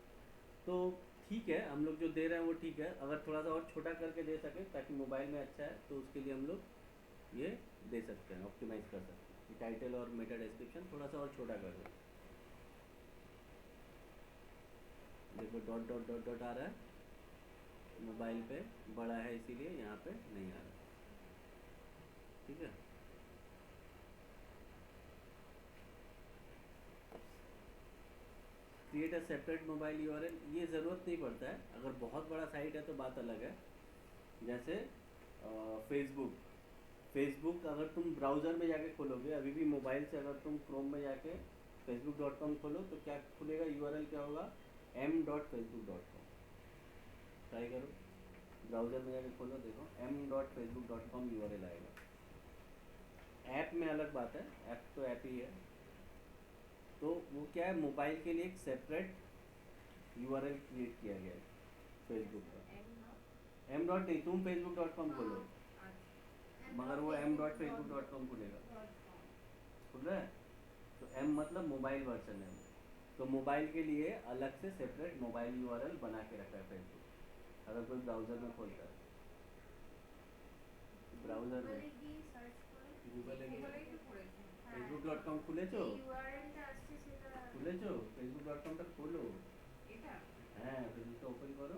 तो ठीक है, हम लोग जो दे रहे हैं वो ठीक है, अगर थोड़ा सा और छोटा करके दे सकें ताकि मोबाइल में अच्छा है, तो उसके लिए हम लोग ये दे सकते हैं, ऑप्टिमाइज कर सकते हैं कि टाइटल और मेटा डिस्क्रिप्शन थोड़ा सा और छोटा कर दें। देखो डॉट डॉट डॉट डॉट आ रहा है, मोबाइल पे बड़ा है इसीलिए यहाँ पे नहीं आ रहा, ठीक है। Create a separate mobile URL, ये ज़रूरत नहीं पड़ता है, अगर बहुत बड़ा साइट है तो बात अलग है। जैसे फेसबुक अगर तुम ब्राउज़र में जाके खोलोगे, अभी भी मोबाइल से अगर तुम क्रोम में जाके facebook.com खोलो तो क्या खुलेगा? यूआरएल क्या होगा? m.facebook.com। ट्राई करो, ब्राउज़र में जाके खोलो, देखो m.facebook.com यूआरएल आएगा। ऐप में अलग बात है, ऐप तो ऐप ही है, तो वो क्या है, मोबाइल के लिए एक सेपरेट यूआरएल क्रिएट किया गया है फेसबुक का। m डॉट नहीं, तुम facebook.com खोलो, मगर वो m.facebook.com खुलेगा, खुल रहा है। तो m मतलब मोबाइल वर्जन है, तो मोबाइल के लिए अलग से सेपरेट मोबाइल यूआरएल बना के रखा है फेसबुक। अगर कोई ब्राउज़र में खोलता है ब्राउज़र में গিয়ে সার্চ করে গুগলে গিয়ে গুগলেই তো করেছি। facebook.com খুলেছো যে ইউআরএলটা আসছে সেটা খুলেছো facebook.com টা খোলো এটা হ্যাঁ ফেসবুকটা ওপেন করো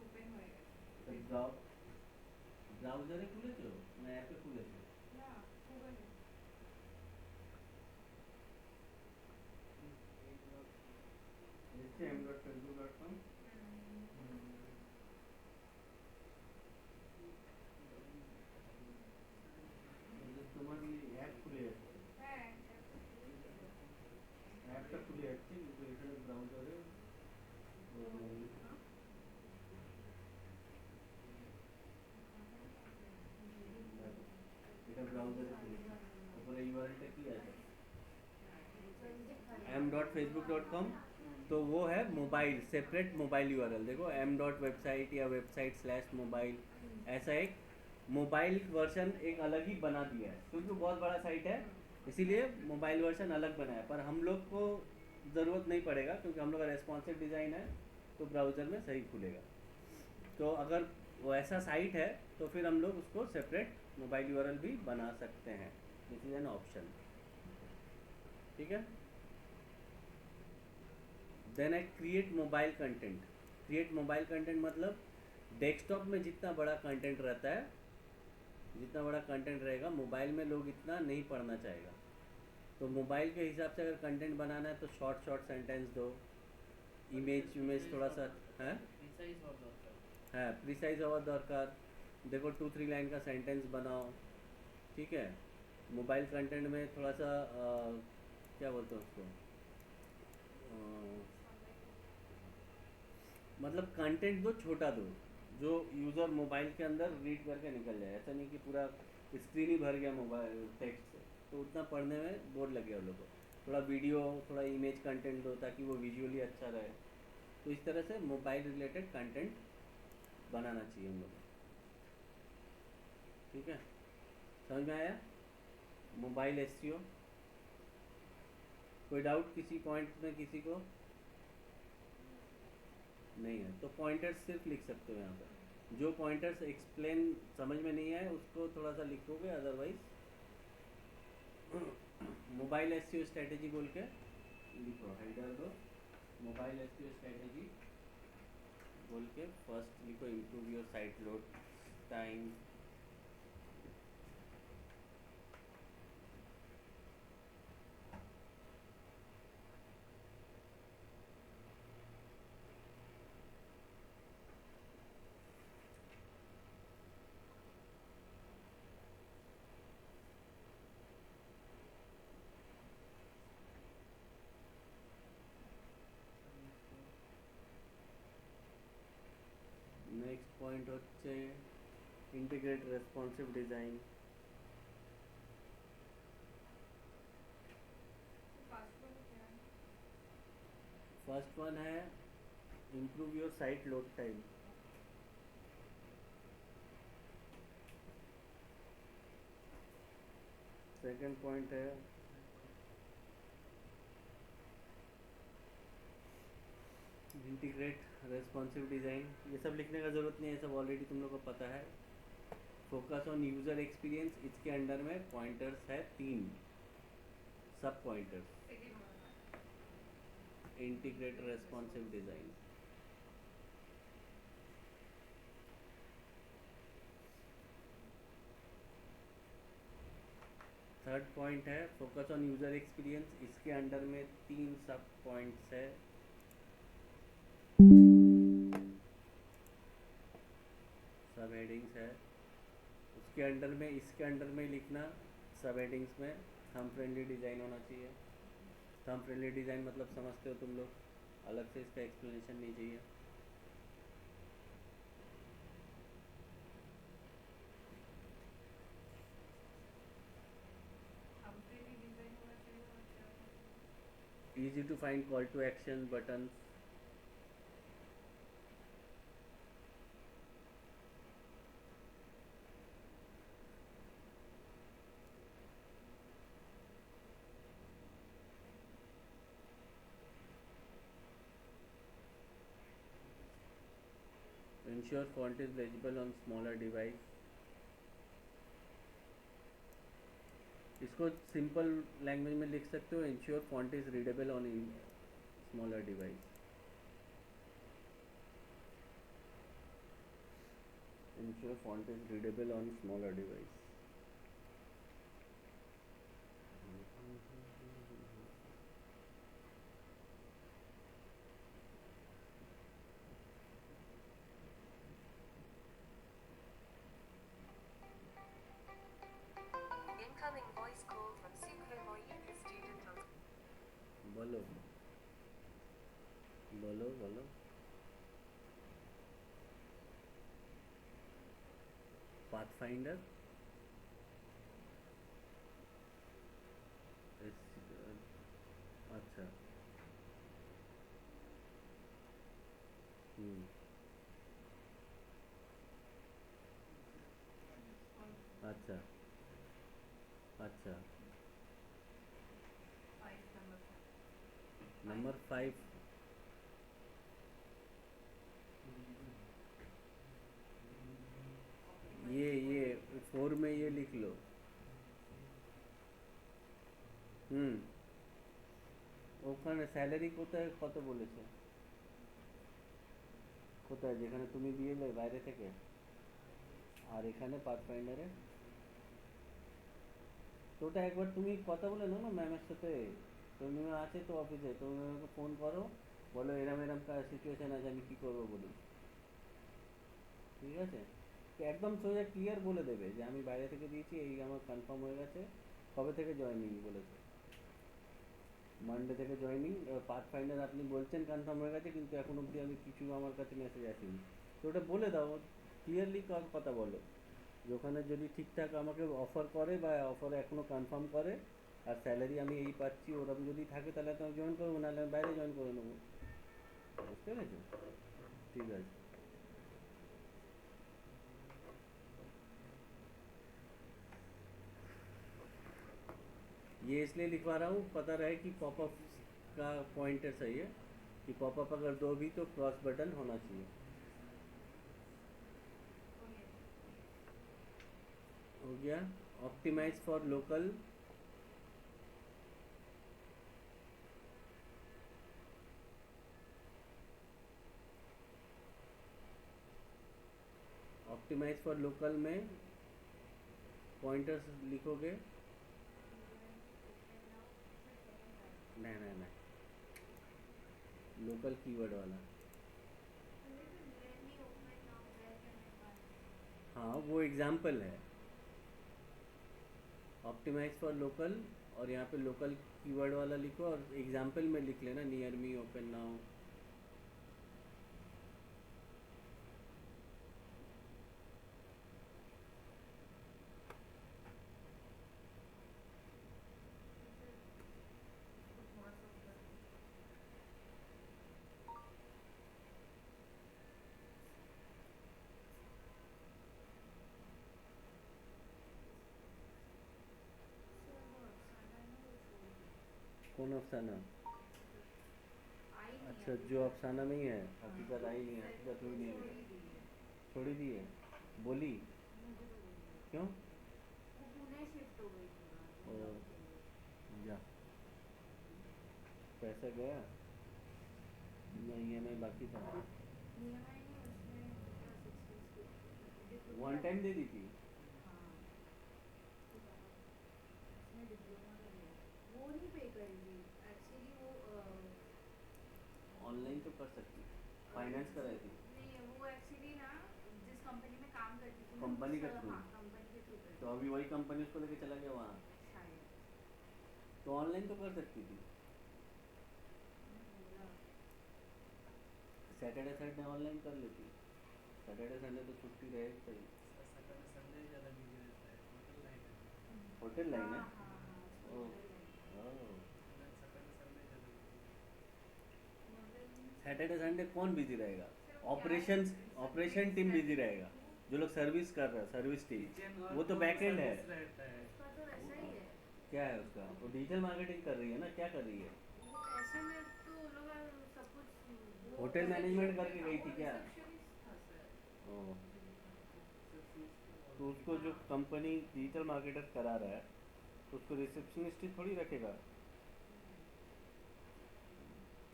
ওপেন হয়ে গেছে। ব্রাউজারে খুলেছো না অ্যাপে খুলেছো না গুগলে এসছে m.facebook.com তোমার অ্যাপ খুলে যাচ্ছে হ্যাঁ অ্যাপটা খুলে যাচ্ছে কিন্তু এখানে ব্রাউজারে এটা ব্রাউজারে খুলেছে উপরে ইউআরএলটা কি আছে m.facebook.com तो वो है मोबाइल सेपरेट मोबाइल यूआरएल देखो m.website या website/mobile ऐसा एक मोबाइल वर्जन एक अलग ही बना दिया है क्योंकि वो बहुत बड़ा साइट है इसीलिए मोबाइल वर्जन अलग बनाया है पर हम लोग को ज़रूरत नहीं पड़ेगा क्योंकि हम लोग का रेस्पॉन्सिव डिज़ाइन है तो ब्राउज़र में सही खुलेगा तो अगर वो ऐसा साइट है तो फिर हम लोग उसको सेपरेट मोबाइल यूआरएल भी बना सकते हैं दिस इज़ एन ऑप्शन ठीक है then I create mobile content create mobile content मतलब डेस्कटॉप में जितना बड़ा कंटेंट रहता है जितना बड़ा कंटेंट रहेगा मोबाइल में लोग इतना नहीं पढ़ना चाहेगा तो मोबाइल के हिसाब से अगर कंटेंट बनाना है तो शॉर्ट सेंटेंस दो इमेज थोड़ा सा है हाँ प्रिसाइज हवा दरकार देखो 2-3 लाइन का सेंटेंस बनाओ ठीक है मोबाइल कंटेंट में थोड़ा सा क्या बोलते हैं उसको मतलब कंटेंट दो छोटा दो जो यूज़र मोबाइल के अंदर रीड करके निकल जाए ऐसा नहीं कि पूरा स्क्रीन ही भर गया मोबाइल टेक्स्ट से तो उतना पढ़ने में बोर लग गया उन लोगों को थोड़ा वीडियो थोड़ा इमेज कंटेंट दो ताकि वो विजुअली अच्छा रहे तो इस तरह से मोबाइल रिलेटेड कंटेंट बनाना चाहिए हम लोग को ठीक है समझ में आया मोबाइल एसईओ कोई डाउट किसी पॉइंट में किसी को नहीं है तो पॉइंटर्स सिर्फ लिख सकते हो यहाँ पर जो पॉइंटर्स एक्सप्लेन समझ में नहीं आए उसको थोड़ा सा लिखोगे अदरवाइज मोबाइल एसईओ स्ट्रेटेजी बोल के लिखो हेडर दो मोबाइल एसईओ स्ट्रेटेजी बोल के फर्स्ट लिखो improve your site load time next point হচ্ছে integrate responsive design first one है improve your site load time second point है इंटीग्रेट रेस्पॉन्सिव डिज़ाइन ये सब लिखने का ज़रूरत नहीं है सब ऑलरेडी तुम लोग को पता है फोकस ऑन यूज़र एक्सपीरियंस इसके अंडर में पॉइंटर्स है 3 सब pointers integrate responsive design third point है फोकस ऑन यूज़र एक्सपीरियंस इसके अंडर में 3 सब पॉइंट्स है सब हेडिंग्स है उसके अंडर में इसके अंडर में लिखना सब हेडिंग्स में थंब फ्रेंडली डिज़ाइन होना चाहिए थंब फ्रेंडली डिज़ाइन मतलब समझते हो तुम लोग अलग से इसका एक्सप्लेनेशन नहीं चाहिए easy to find call to action buttons Ensure font is legible on smaller device. इसको सिंपल लैंग्वेज में लिख सकते हो, ensure font is readable on smaller device. Ensure font is readable on smaller device. Incoming voice call from Sukho Moyuka student on बोलो बोलो बोलो. Pathfinder अच्छा. हम्म. अच्छा अच्छा. 5 नंबर 5. ये 4 में ये लिख लो. ওখানে স্যালারি কোথায় কত বলেছে? কোথায় যেখানে তুমি দিয়েলে বাইরে থেকে, আর এখানে পাথফাইন্ডারে? তো ওটা একবার তুমি কথা বলে নাও না ম্যামের সাথে. তুমি আছে তো অফিসে, তুমি আমাকে ফোন করো, বলো এরম এরম সিচুয়েশান আছে, আমি কী করবো বলি. ঠিক আছে, তো একদম সোজা ক্লিয়ার বলে দেবে যে আমি বাইরে থেকে দিয়েছি, এই আমার কনফার্ম হয়ে গেছে, কবে থেকে জয়েনিং বলেছে, মানডে থেকে জয়েনিং. পাথফাইন্ডার আপনি বলছেন কনফার্ম হয়ে গেছে, কিন্তু এখন অবধি আমি কিছু আমার কাছে মেসেজ আসেনি. তো ওটা বলে দাও, ক্লিয়ারলি কথা বলো. ওখানে যদি ঠিকঠাক আমাকে অফার করে বা অফারে এখনও কনফার্ম করে আর স্যালারি আমি এই পাচ্ছি ওরকম যদি থাকে, তাহলে তো আমি জয়েন করবো, নাহলে আমি বাইরে জয়েন করে নেবো. বুঝতে পেরেছো? ঠিক আছে. ये इसलिए लिखवा रहा हूँ, पता रहे कि पॉपअप का पॉइंटर सही है, कि पॉपअप अगर दो भी तो क्रॉस बटन होना चाहिए. हो गया. Optimize for local. Optimize for local में पॉइंटर्स लिखोगे. नहीं नहीं नहीं, लोकल कीवर्ड वाला. हाँ वो एग्जाम्पल है. ऑप्टिमाइज फॉर लोकल, और यहाँ पे लोकल कीवर्ड वाला लिखो और एग्जाम्पल में लिख लेना नियर मी, ओपन नाउ. कौन अफसाना? अच्छा, जो अफसाना में ही है, हकीकत आई नहीं है, हकीकत हुई नहीं है. छोड़ी दी है, बोली क्यों? वो पुणे शिफ्ट हो गई थी ओ, जा. पैसा गया नहीं, EMI बाकी था. EMI नहीं, उसमें 60 वन टाइम दे दी थी. हाँ, उसमें डिप्लोमा का लिया, वो नहीं पे करेगी एक्चुअली. वो ऑनलाइन तो कर सकती, फाइनेंस कराई थी. नहीं, वो एक्चुअली ना जिस कंपनी में काम करती थी, कंपनी के थ्रू. हाँ कंपनी के थ्रू तो अभी वही कंपनी उसको लेके चला गया वहाँ, शायद. तो ऑनलाइन तो कर सकती थी. बोला सैटरडे संडे ऑनलाइन कर लेती. सैटरडे संडे तो छुट्टी रहे सही. होटल लाइन है. हाँ हाँ हाँ, ओ, होटल लाइन. ओ. सैटरडे संडे कौन बिजी रहेगा? ऑपरेशन टीम बिजी रहेगा, जो लोग सर्विस कर रहे हैं, सर्विस टीम, वो तो बैकएंड है. उसका तो वैसा ही है. क्या है उसका? वो डिजिटल मार्केटिंग कर रही है ना, क्या कर रही है? वो ऐसे में तो वो लोग सब कुछ होटल मैनेजमेंट करके गई थी क्या? रिसेप्शनिस्ट था सर. ओ, तो उसको जो कंपनी डिजिटल मार्केटर करा रहा है तो उसको रिसेप्शनिस्ट ही थोड़ी रखेगा।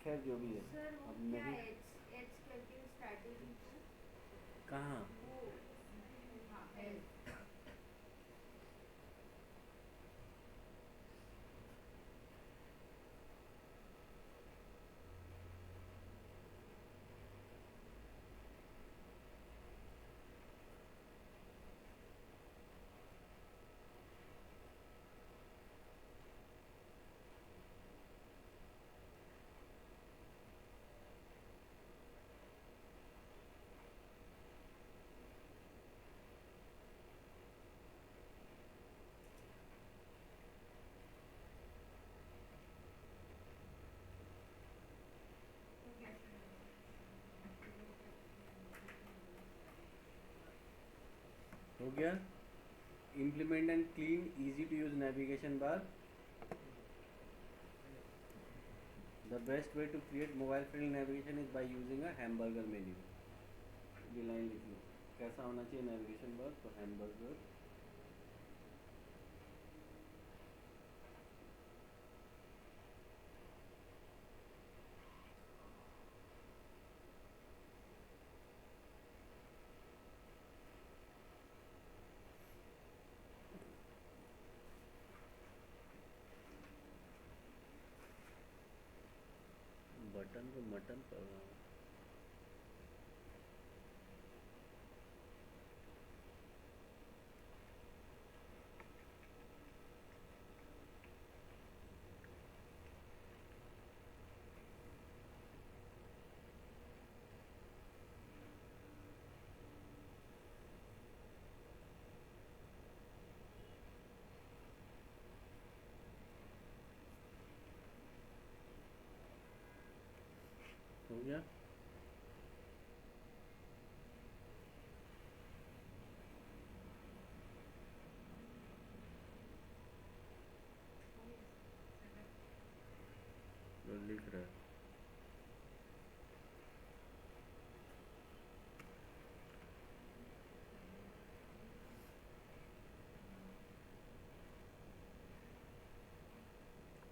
खैर जो भी है, सर वो अब क्या नहीं। एच एच करके स्ट्रैटेजी टू कहाँ? वो हाँ एच हो गया। Implement and clean easy to use navigation bar. The best way to create mobile friendly navigation is by using a hamburger menu. ये लाइन लिख लो, कैसा होना चाहिए नेविगेशन बार? तो हैमबर्गर। बटन को मटन पर। हो गया। जो लिख रहा है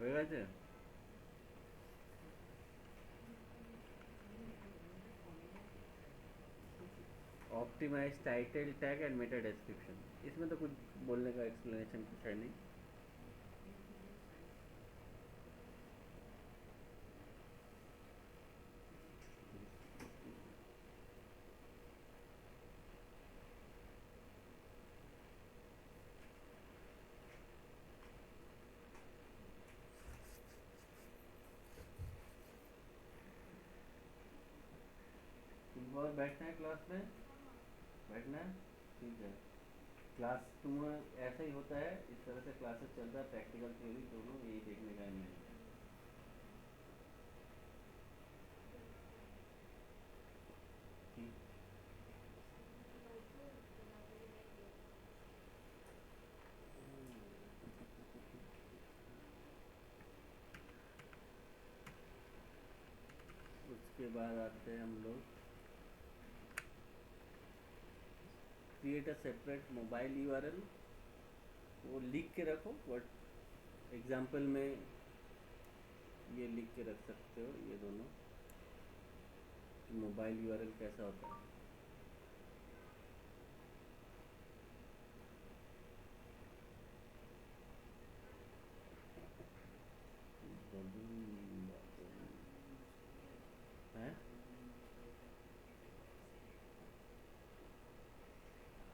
होएगा जी। Optimize title tag and meta description. इसमें तो कुछ बोलने का एक्सप्लेनेशन कुछ है नहीं। सुबह बैठना है क्लास में? बैठना है, ठीक है। क्लास तुम ऐसा ही होता है, इस तरह से क्लासेस चल रहा है, प्रैक्टिकल थ्योरी दोनों यही देखने का है मेन। ठीक। उसके बाद आते हैं हम लोग create a separate mobile URL. वो लिख के रखो, व्हाट एग्जांपल में ये लिख के रख सकते हो ये दोनों, मोबाइल यूआरएल कैसा होता है। हैं?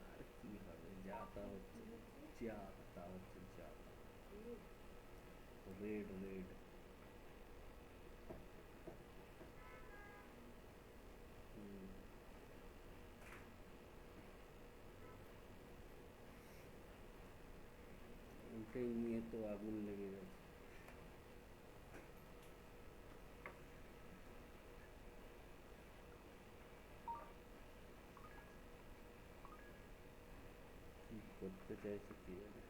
আর কি হবে, যাতা হচ্ছে, যাতা হচ্ছে, যাতা। Red red. ওটাই নিয়ে তো আগুন লেগে গেছে। কি করতে চাইছে কি জানে।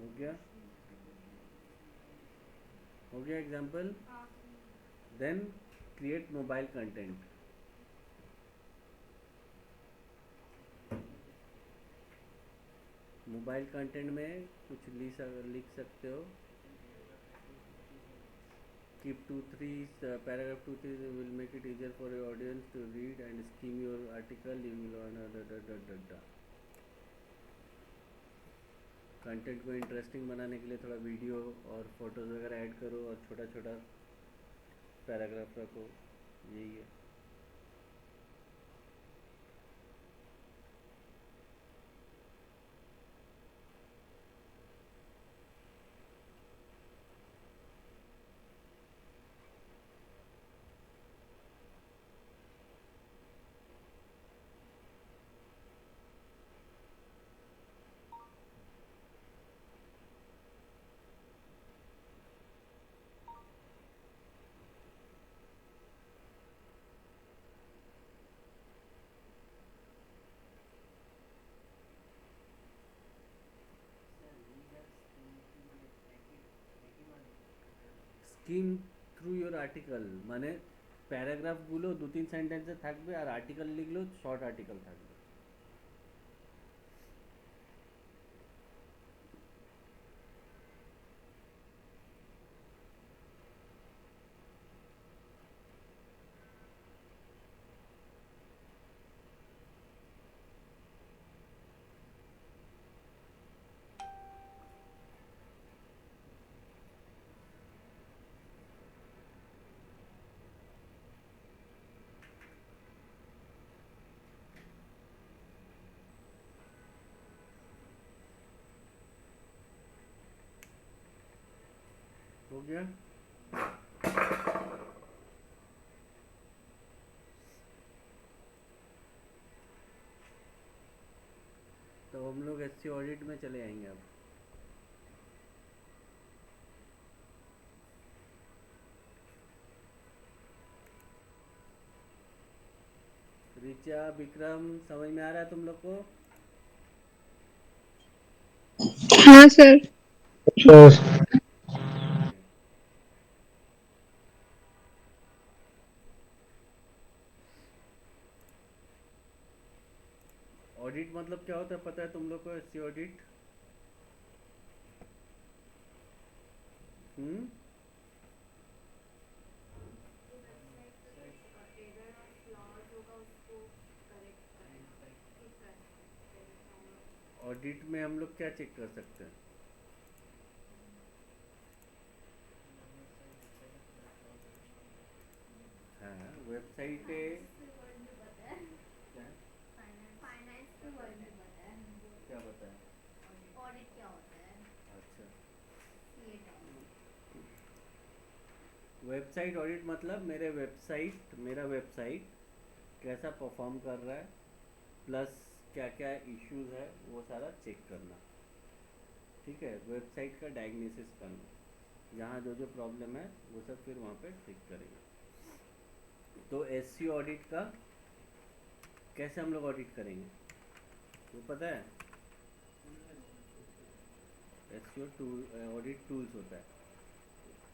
हो गया? हो गया एग्जाम्पल? हाँ then create mobile content. Mobile content में कुछ लिख सकते हो. Keep 2-3 paragraph 2-3 will make it easier for your audience to read and skim your article. You will learn. Content को इंटरेस्टिंग बनाने के लिए थोड़ा वीडियो और फोटोज़ वगैरह ऐड करो और छोटा छोटा पैराग्राफ रखो. यही है. স্কিম থ্রু ইউর আর্টিকেল মানে প্যারাগ্রাফগুলো 2-3 সেন্টেন্সে থাকবে আর আর্টিকেল লিখলেও শর্ট আর্টিকেল থাকবে. हो गया? तो हम लोग एससी ऑडिट में चले आएंगे अब. रिचा, विक्रम, समझ में आ रहा है तुम लोग को? हाँ सर. सर ऑडिट मतलब क्या होता है पता है तुम लोग को? SC audit. वेबसाइट का कुछ एरर और फ्लॉज होगा उसको करेक्ट करना, ठीक करना. ऑडिट में हम लोग क्या चेक कर सकते हैं? हाँ, वेबसाइट है. वर्ड में पता है. क्या है? फाइनेंस के वर्ड में पता है. क्या बताया? ऑडिट क्या होता है? अच्छा. ये टर्म. वेबसाइट ऑडिट मतलब मेरा वेबसाइट कैसा परफॉर्म कर रहा है प्लस क्या क्या इश्यूज है वो सारा चेक करना. ठीक है. वेबसाइट का डायग्नोसिस करना, जहाँ जो जो प्रॉब्लम है वो सब फिर वहाँ पे ठीक करेंगे. तो एससी ऑडिट का कैसे हम लोग ऑडिट करेंगे वो पता है? एससी टूल ऑडिट टूल्स होता है.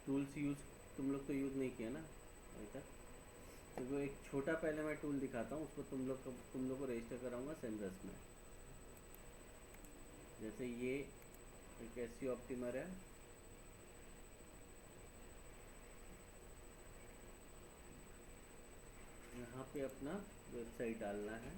टूल्स यूज़ तुम लोग तो यूज़ नहीं किया ना अभी तक. तो वो एक छोटा पहले मैं टूल दिखाता हूँ, उसको तुम लोग को रजिस्टर कराऊंगा सेंडर्स में. जैसे ये एक एससी ऑप्टिमर है. यहाँ पे अपना वेबसाइट डालना है.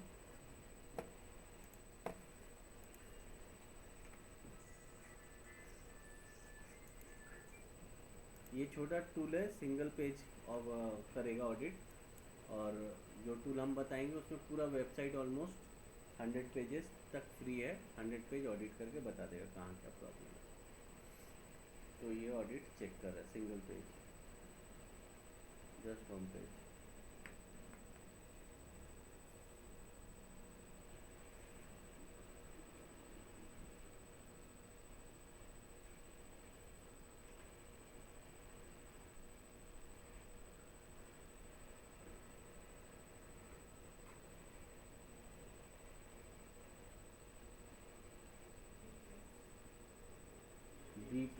ये छोटा टूल है, सिंगल पेज करेगा ऑडिट. और जो टूल हम बताएंगे उसमें पूरा वेबसाइट ऑलमोस्ट 100 पेजेस तक फ्री है. 100 पेज ऑडिट करके बता देगा कहाँ क्या प्रॉब्लम है. तो ये ऑडिट चेक कर रहा है single page, just home page.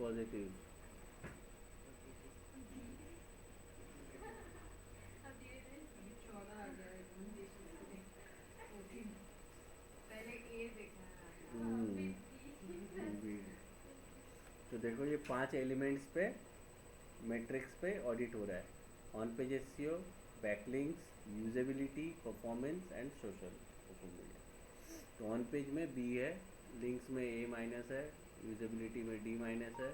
Positive. अब धीरे धीरे अभी 14 आ गया है recommendations में 14 पहले A देखा है तो देखो ये 5 एलिमेंट्स पे मैट्रिक्स पे ऑडिट हो रहा है। On page SEO, backlinks, usability, performance and social media. तो ऑन पेज में बी है, लिंक्स में ए माइनस है, यूजेबिलिटी में डी माइनस है।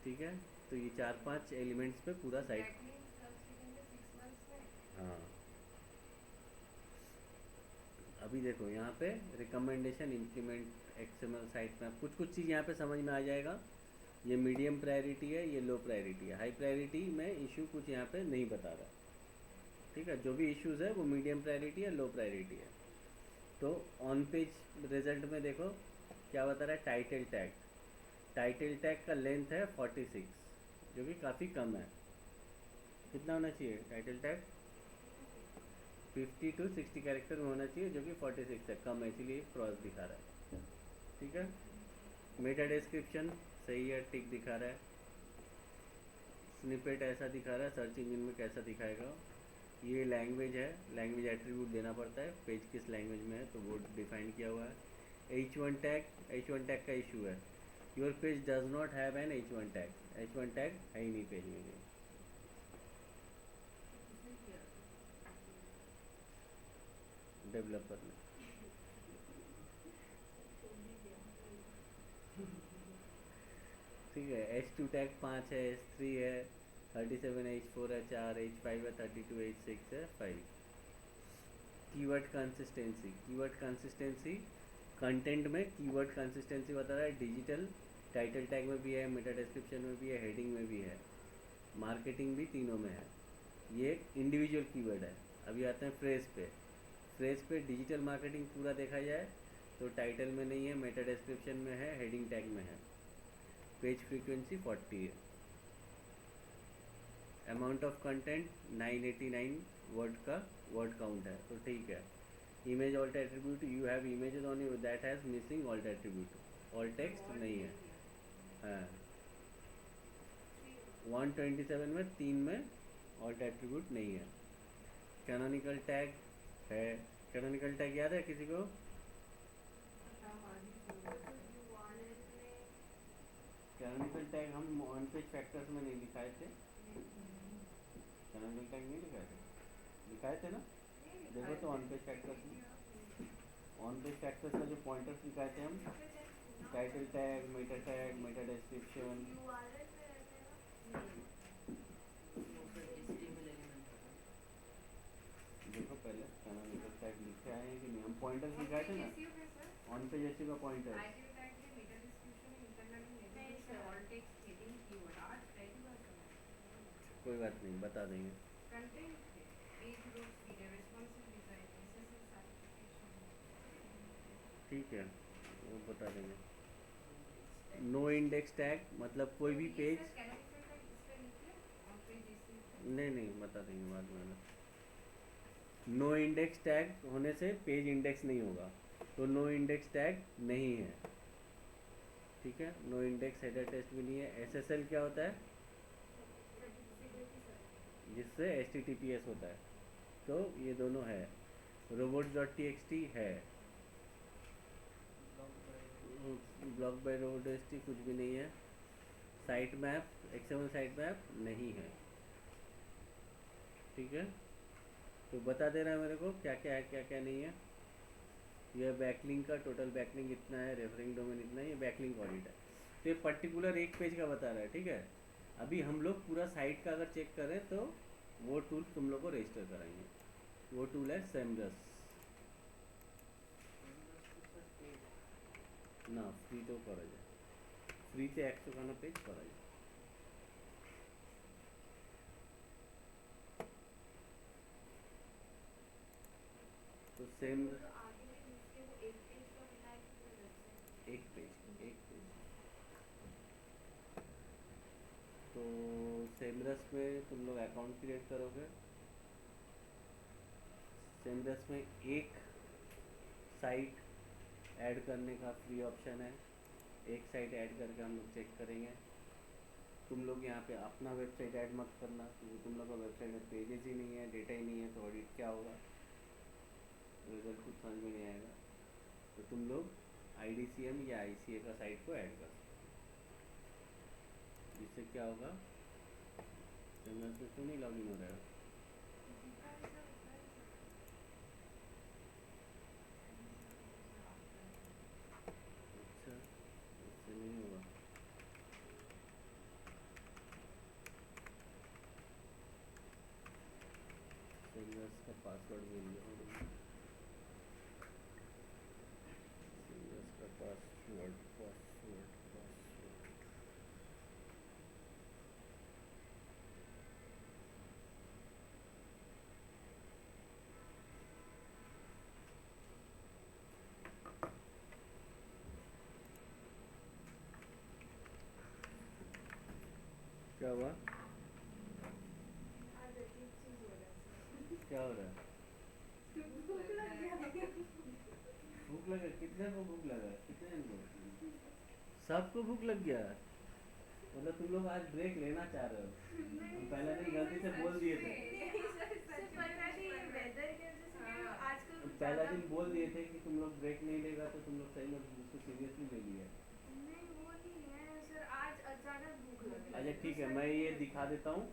ठीक है, तो ये 4-5 एलिमेंट्स पे पूरा साइट। backlinks कब सीखेंगे 6 months में हाँ, अभी देखो यहाँ पे रिकमेंडेशन, इम्प्लीमेंट एक्सएमएल साइट में कुछ कुछ चीज़ यहाँ पे समझ में आ जाएगा। ये मीडियम प्रायोरिटी है, ये लो प्रायोरिटी है। हाई प्रायोरिटी में इशू कुछ यहाँ पे नहीं बता रहा। ठीक है, जो भी इश्यूज़ है वो मीडियम प्रायोरिटी है, लो प्रायोरिटी है। तो ऑन पेज रिजल्ट में देखो क्या बता रहा है, टाइटल टैग। टाइटल टैग का लेंथ है 46, जो कि काफ़ी कम है। कितना होना चाहिए टाइटल टैग? 50 to 60 कैरेक्टर में होना चाहिए, जो कि 46 है, कम है, इसीलिए क्रॉस दिखा रहा है। ठीक है, मेटा डिस्क्रिप्शन सही है, टिक दिखा रहा है। स्निपेट ऐसा दिखा रहा है, सर्च इंजन में कैसा दिखाएगा। ये लैंग्वेज है, लैंग्वेज एट्रीब्यूट देना पड़ता है, पेज किस लैंग्वेज में है तो वो डिफाइन किया हुआ है। H1 टैग का इशू है। Your page does not have an H1 tag. H1 tag है ही नहीं पेज में। किसने किया डेवलपर ने। ठीक है, H2 टैग 5 है, H3 है, 37, H4 है 4, H5 है 32, H6 है 5। कीवर्ड कंसिस्टेंसी कंटेंट में कीवर्ड कंसिस्टेंसी बता रहा है। डिजिटल टाइटल टैग में भी है, मेटा डिस्क्रिप्शन में भी है, हेडिंग में भी है, मार्केटिंग भी, तीनों में है। ये एक इंडिविजुअल कीवर्ड है। अभी आते हैं फ्रेज पे। फ्रेज पे डिजिटल मार्केटिंग पूरा देखा जाए तो टाइटल में नहीं है, मेटा डिस्क्रिप्शन में है, हेडिंग टैग में है। पेज फ्रीक्वेंसी 40 है। अमाउंट ऑफ कंटेंट 989 वर्ड का वर्ड काउंट है, तो ठीक है। Image alt attribute, you have images on you that has missing alt attribute. All text नहीं है। हाँ, 127 में 3 में ऑल्ट एट्रीब्यूट नहीं है। कैनोनिकल टैग है। कैनोनिकल टैग याद है किसी को? कैनोनिकल टैग हम ऑन पेज फैक्टर्स में नहीं लिखाए थे। कैनोनिकल टैग नहीं लिखाए थे, लिखाए थे ना? देखो तो ऑन पेज फैक्टर्स में, ऑन पेज फैक्टर्स का जो पॉइंटर्स लिखाए थे हम, टाइटल टैग, मेटा डिस्क्रिप्शन। देखो पहले कैनोनिकल टैग लिखे आए हैं कि नहीं, हम पॉइंटर्स लिखाए थे ना ऑन पेज एसईओ का पॉइंटर। कोई बात नहीं, बता देंगे। ठीक है, वो बता देंगे। नो इंडेक्स टैग मतलब कोई भी पेज, नहीं बता देंगे बाद में। नो इंडेक्स टैग होने से पेज इंडेक्स नहीं होगा, तो नो इंडेक्स टैग नहीं है। ठीक है, नो इंडेक्स हेडर टेस्ट भी नहीं है। SSL क्या होता है? जिससे HTTPS होता है, तो ये दोनों है। robots.txt है। ब्लॉक बाय robots.txt कुछ भी नहीं है। Site map, XML site map नहीं है। ठीक है, तो बता दे रहा है मेरे को क्या क्या है, क्या क्या नहीं है। यह बैकलिंक का टोटल बैकलिंक इतना है, रेफरिंग डोमेन इतना है, ये बैकलिंक ऑडिट है। तो ये पर्टिकुलर एक पेज का बता रहा है। ठीक है, अभी हम लोग पूरा साइट का अगर चेक करें तो वो टूल तुम लोग को रजिस्टर कराएंगे। वो टूल है सेमरस ना। फ्री तो करा जाए, फ्री से 100 का ना पेज करा जाए। तो सेम एक पेज तो सेमरस में तुम लोग अकाउंट क्रिएट करोगे। सेमरस में एक साइट ऐड करने का फ्री ऑप्शन है। एक साइट ऐड करके हम लोग चेक करेंगे। तुम लोग यहाँ पे अपना वेबसाइट ऐड मत करना, क्योंकि तुम लोग का वेबसाइट में पेजेस ही नहीं है, डेटा ही नहीं है, तो ऑडिट क्या होगा, रिजल्ट कुछ समझ में नहीं आएगा। तो तुम लोग IDCM या ICA का साइट को ऐड कर सकते हो, जिससे क्या होगा, सेमरस में क्यों नहीं लॉगिन हो रहा है? अच्छा, इससे नहीं होगा। सेमरस का पासवर्ड मिल गया, सेमरस का पासवर्ड पासवर्ड पासवर्ड क्या हुआ? आज अजीब चीज हो रहा है क्या हो रहा है? सर। भूख लग गया। भूख लगा? कितने को भूख लगा? कितने जन को? सबको भूख लग गया? मतलब तुम लोग आज ब्रेक लेना चाह रहे हो? हम पहले दिन गलती से बोल दिए थे, सर पता नहीं ये वेदर के वजह से क्या आजकल कुछ पहला ज़्यादा दिन बोल दिए थे कि तुम लोग ब्रेक नहीं लेगा, तो तुम लोग सही में उसको सीरियसली ले लिया। नहीं वो नहीं है सर, आज अचानक भूख लग गई। अच्छा ठीक है, मैं ये दिखा देता हूँ,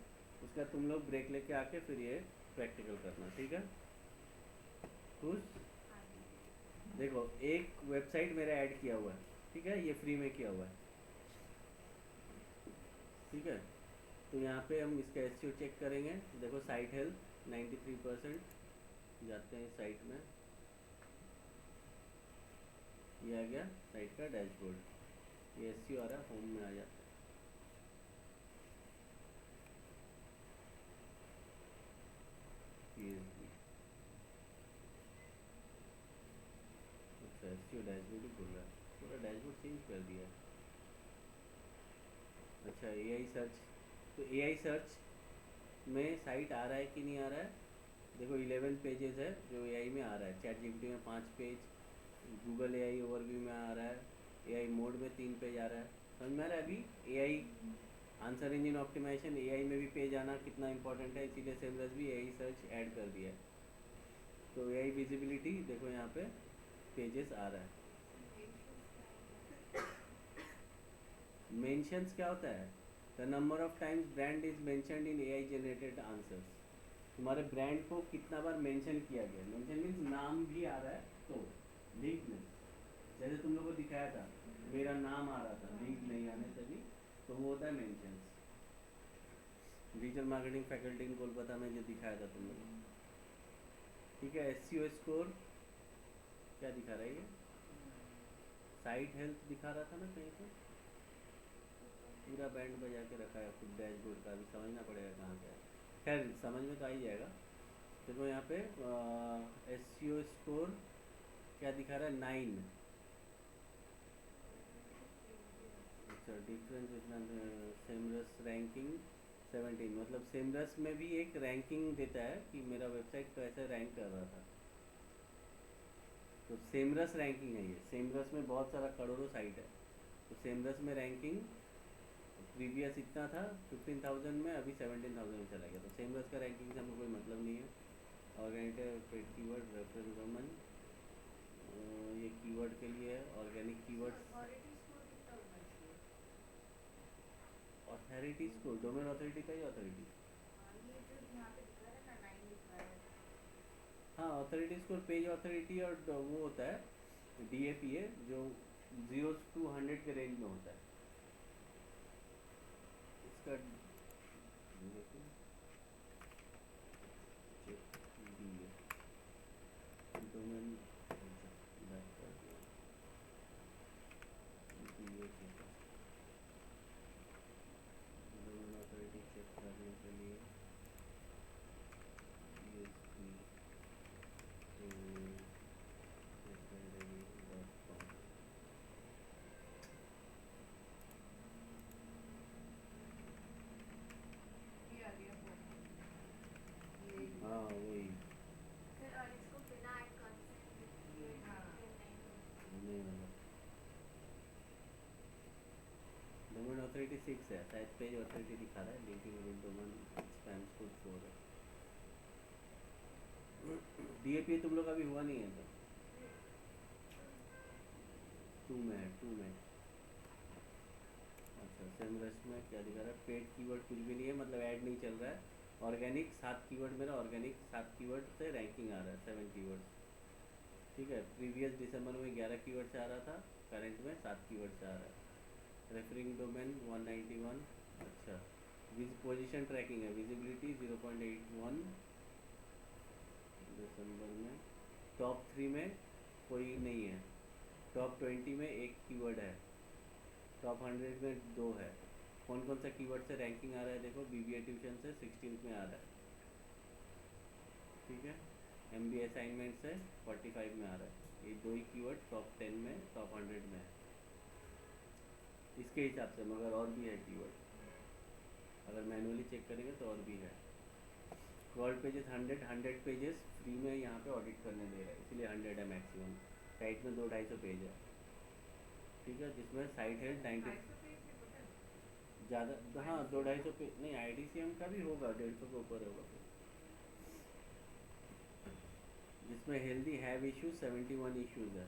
उसका तुम लोग ब्रेक लेके आके फिर ये प्रैक्टिकल करना, ठीक है? खुश? देखो एक वेबसाइट मेरा ऐड किया हुआ है, ठीक है, ये फ्री में किया हुआ है, ठीक है? तो यहाँ पे हम इसका SEO चेक करेंगे। देखो साइट हेल्थ 93%, जाते हैं साइट में, ये आ गया साइट का डैशबोर्ड, ये SEO आ रहा है, होम में आ जाता है। PSB, अच्छा SEO डैशबोर्ड ही खुल रहा है, पूरा डैशबोर्ड चेंज कर दिया है। अच्छा AI सर्च, तो AI सर्च में साइट आ रहा है कि नहीं आ रहा है? देखो 11 पेजेस है जो AI में आ रहा है, ChatGPT में 5 पेज, गूगल AI ओवरव्यू में आ रहा है, AI मोड में 3 पेज आ रहा है। समझ में आ रहा है? अभी AI answer engine optimization, AI में भी पेज आना कितना इंपॉर्टेंट है, इसीलिए सेमरस भी AI सर्च ऐड कर दिया है। तो AI विजिबिलिटी देखो यहाँ पे पेजेस आ रहा है। मेंशंस क्या होता है? The number of times brand is mentioned in AI generated answers. तुम्हारे ब्रांड को कितना बार मेंशन किया गया, मेंशन मीन्स नाम भी आ रहा है, तो लिंक में जैसे तुम लोगों को दिखाया था, मेरा नाम आ रहा था, लिंक नहीं आने से भी, तो वो होता है mentions. Digital marketing faculty in Kolkata में जो दिखाया था तुम लोगों को, ठीक है? SEO स्कोर क्या दिखा रहा है ये? साइट हेल्थ दिखा रहा था ना कहीं पे, पूरा बैंड बजा के रखा है, खुद डैशबोर्ड का भी समझना पड़ेगा कहाँ से है। खैर समझ में तो आ ही जाएगा। देखो यहाँ पे SEO स्कोर क्या दिखा रहा है? 9। अच्छा डिफरेंस इतना, सेमरस रैंकिंग 17, मतलब सेमरस में भी एक रैंकिंग देता है कि मेरा वेबसाइट कैसे रैंक कर रहा था, तो सेमरस रैंकिंग है ये। सेमरस में बहुत सारा करोड़ों साइट है, तो सेमरस में रैंकिंग प्रीवियस इतना था 15,000 में, अभी 17,000 में चला गया। तो सेमरस का रैंकिंग से हमको कोई मतलब नहीं है। Organic paid keyword reference woman, ये कीवर्ड के लिए है, ऑर्गेनिक कीवर्ड्स। ऑथोरिटी स्कोर कितना होना चाहिए? अथॉरिटी स्कोर, डोमेन अथॉरिटी का ही अथॉरिटी। ये जो यहाँ पे दिखा रहा है ना 9 लिखा है। हाँ अथॉरिटी स्कोर पेज अथॉरिटी, और वो होता है DAPA जो 0 to 100 के रेंज में होता है। इसका देखो डोमेन बैक कर दिया, डोमेन अथॉरिटी चेक करने के लिए PSP है, शायद पेज ऑथोरिटी दिखा रहा है, linking with domain spam code 4 है। डीएपी तुम लोग अभी हुआ नहीं है तो 2 में है, 2 में। अच्छा सेमरस में क्या दिखा रहा है, पेड कीवर्ड कुछ भी नहीं है, मतलब ऐड नहीं चल रहा है। ऑर्गेनिक 7 कीवर्ड, मेरा ऑर्गेनिक 7 कीवर्ड से रैंकिंग आ रहा है, 7 कीवर्ड। ठीक है, प्रीवियस दिसंबर में 11 कीवर्ड से आ रहा था, करंट में 7 कीवर्ड से आ रहा है। Referring domain 191। अच्छा पोजीशन ट्रैकिंग है, विजिबिलिटी 0.81 दिसंबर में। टॉप 3 में कोई नहीं है, टॉप 20 में 1 कीवर्ड है, टॉप 100 में 2 है। कौन कौन सा कीवर्ड से रैंकिंग आ रहा है देखो, बीबीए ट्यूशन से 16th में आ रहा है। ठीक है, एमबीए असाइनमेंट से 45 में आ रहा है। ये 2 ही कीवर्ड टॉप 10 में, टॉप 100 में है इसके हिसाब से, मगर और भी है कीवर्ड, अगर मैनुअली चेक करेंगे तो और भी है। क्रॉल पेजेस 100 पेजेस फ्री में यहाँ पे ऑडिट करने दे रहा है, इसलिए 100 है मैक्सिमम। साइट में 200-250 पेज है। ठीक है, जिसमें साइट है 90 ज़्यादा, हाँ 200-250 पेज नहीं, IDCM का भी होगा 150 के ऊपर होगा फिर। जिसमें हेल्दी हैव इश्यूज 71 इश्यूज है,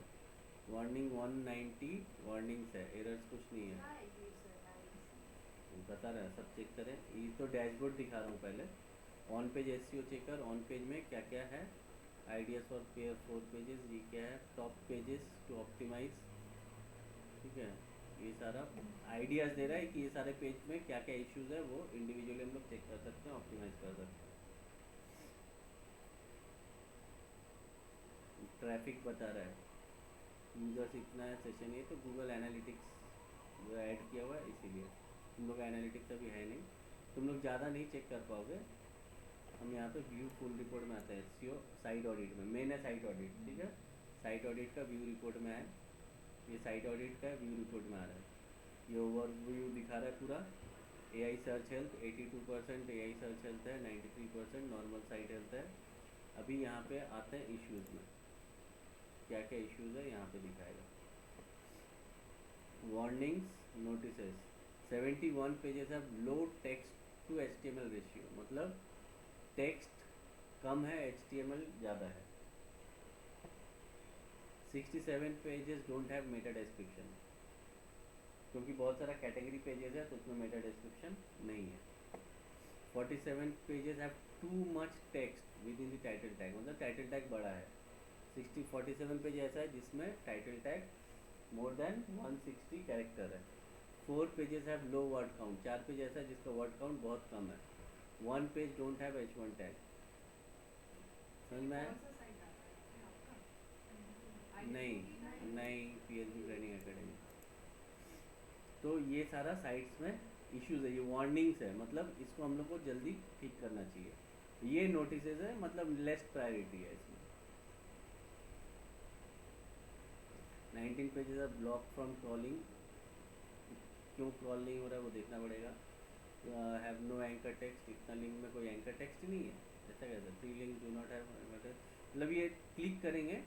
वार्निंग 190 वार्निंग्स है, एरर्स कुछ नहीं है। बता रहे हैं, सब चेक करें। ये तो डैशबोर्ड दिखा रहा हूँ पहले। On page SEO checker, on page में क्या क्या है, आइडियाज फॉर पेयर 4 पेजेस, ये क्या है, टॉप पेजेस टू ऑप्टिमाइज। ठीक है, ये सारा आइडियाज़ दे रहा है कि ये सारे पेज में क्या क्या इश्यूज है, वो इंडिविजुअली हम लोग चेक कर सकते हैं, ऑप्टिमाइज कर सकते हैं। ट्रैफिक बता रहा है, यूजर्स इतना है, सेशन ये तो गूगल एनालिटिक्स जो ऐड किया हुआ है, इसीलिए तुम लोग एनालिटिक्स अभी है नहीं, तुम लोग ज़्यादा नहीं चेक कर पाओगे। हम यहाँ पे व्यू फुल रिपोर्ट में आता है, SEO साइट ऑडिट में, मेन है साइट ऑडिट। ठीक है, साइट ऑडिट का व्यू रिपोर्ट में है, ये साइट ऑडिट का व्यू रिपोर्ट में आ रहा है। ये ओवरव्यू दिखा रहा है पूरा। AI search health 82%, AI search health है 93%, नॉर्मल साइट हेल्थ है। अभी यहाँ पे आते हैं इश्यूज़ में, क्या क्या इश्यूज़ है यहाँ पे दिखाएगा। वार्निंग्स नोटिसेस 71 पेजेस है, लो टेक्स्ट टू HTML रेशियो, मतलब टेक्स्ट कम है, HTML ज़्यादा है। 67 pages don't have Meta description, क्योंकि बहुत सारा कैटेगरी पेजेस है तो उसमें मेटा डिस्क्रिप्शन नहीं है। 47 pages have too much text with in the title tag, मतलब टाइटल टैग बड़ा है। 47 पेज ऐसा है जिसमें title tag more than 160 character है। 4 pages have low word count, 4 page ऐसा है जिसका वर्ड काउंट बहुत कम है। 1 page don't have H1 tag. समझ में आया? नहीं नहीं, PHP ट्रेनिंग एकेडमी। तो ये सारा साइट्स में इश्यूज है, ये वार्निंग्स है, मतलब इसको हम लोग को जल्दी ठीक करना चाहिए। ये नोटिसेज है, मतलब लेस प्रायोरिटी है इसमें। 19 pages R block from crawling, क्यों क्रॉल नहीं हो रहा है वो देखना पड़ेगा। हैव नो एंकर टेक्स्ट, इतना लिंक में कोई एंकर टेक्स्ट नहीं है, ऐसा कैसे। 3 link do not have anchor text, मतलब ये क्लिक करेंगे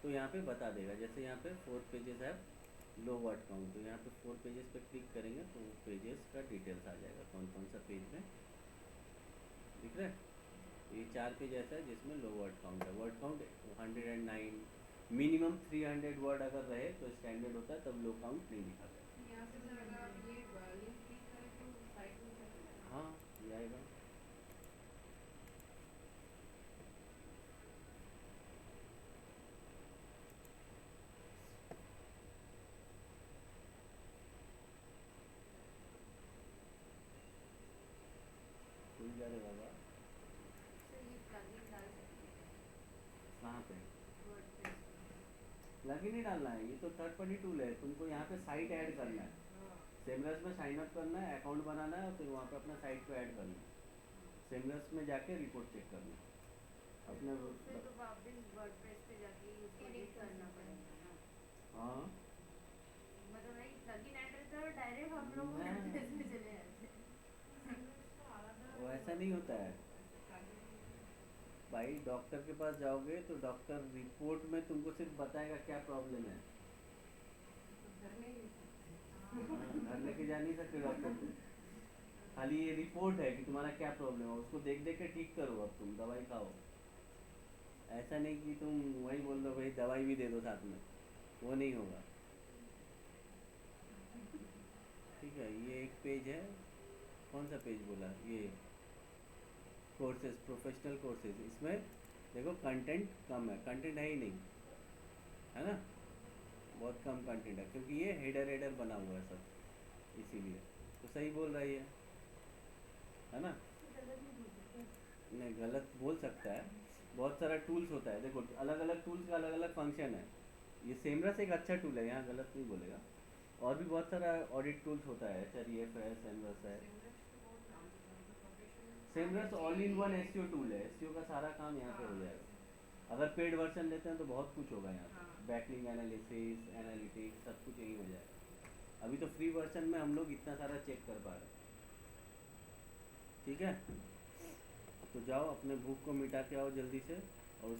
तो यहाँ पे बता देगा। जैसे यहाँ पे 4 पेजेस है लो वर्ड काउंट, तो यहाँ पे 4 पेजेस पे क्लिक करेंगे तो पेजेस का डिटेल्स आ जाएगा, कौन कौन सा पेज में दिख रहा है। ये 4 पेज ऐसा है जिसमें लो वर्ड काउंट है, वर्ड काउंट 109, मिनिमम 300 वर्ड अगर रहे तो स्टैंडर्ड होता है, तब लो काउंट नहीं दिखाता है। यहाँ से सर अगर आप ये लिंक क्लिक करें तो साइट में चलेगा। हाँ ये आएगा। खुल जा रहे बाबा, सर ये प्लगइन डाल सकते हैं कहाँ पे वर्डप्रेस में? लग ही नहीं डालना है, ये तो थर्ड पार्टी टूल है, तुमको यहाँ पे साइट ऐड करना है। सेमरस में साइन अप करना है, अकाउंट बनाना है और फिर वहाँ पे अपना साइट पे ऐड करना है। सेमरस में जाके रिपोर्ट चेक करना है अपने। फिर तो वापस वर्डप्रेस पे जाके उसको एडिट करना पड़ेगा ना। हाँ मतलब नहीं, प्लगइन एंटर करो डायरेक्ट हम लोग वर्डप्रेस में चले जाते हैं। वो ऐसा नहीं होता है भाई, डॉक्टर के पास जाओगे तो डॉक्टर रिपोर्ट में तुमको सिर्फ बताएगा क्या प्रॉब्लम है। हाँ, घर लेके जा नहीं सकते डॉक्टर को, खाली ये रिपोर्ट है कि तुम्हारा क्या प्रॉब्लम है, उसको देख देख के ठीक करो, अब तुम दवाई खाओ। ऐसा नहीं कि तुम वही बोल दो भाई दवाई भी दे दो साथ में, वो नहीं होगा। ठीक है, ये एक पेज है, कौन सा पेज बोला, ये कोर्सेज, प्रोफेशनल कोर्सेज, इसमें देखो कंटेंट कम है, कंटेंट है ही नहीं, है ना, बहुत कम कंटेंट है, क्योंकि ये हेडर बना हुआ है सब, इसीलिए। तो सही बोल रही है ना। नहीं गलत बोल सकता है, बहुत सारा टूल्स होता है, देखो अलग अलग टूल्स का अलग अलग फंक्शन है। ये सेमरस एक अच्छा टूल है, यहाँ गलत नहीं बोलेगा। और भी बहुत सारा ऑडिट टूल्स होता है, HREFS, सेमरस है। Semrush all in one SEO tool है, एसईओ का सारा काम यहाँ पे हो जाएगा। अगर पेड वर्जन लेते हैं तो बहुत कुछ होगा यहाँ पे, बैकलिंक एनालिसिस, एनालिटिक्स, सब कुछ यही हो जाएगा। अभी तो फ्री वर्जन में हम लोग इतना सारा चेक कर पा रहे हैं। ठीक है, तो जाओ अपने भूख को मिटा के आओ जल्दी से, और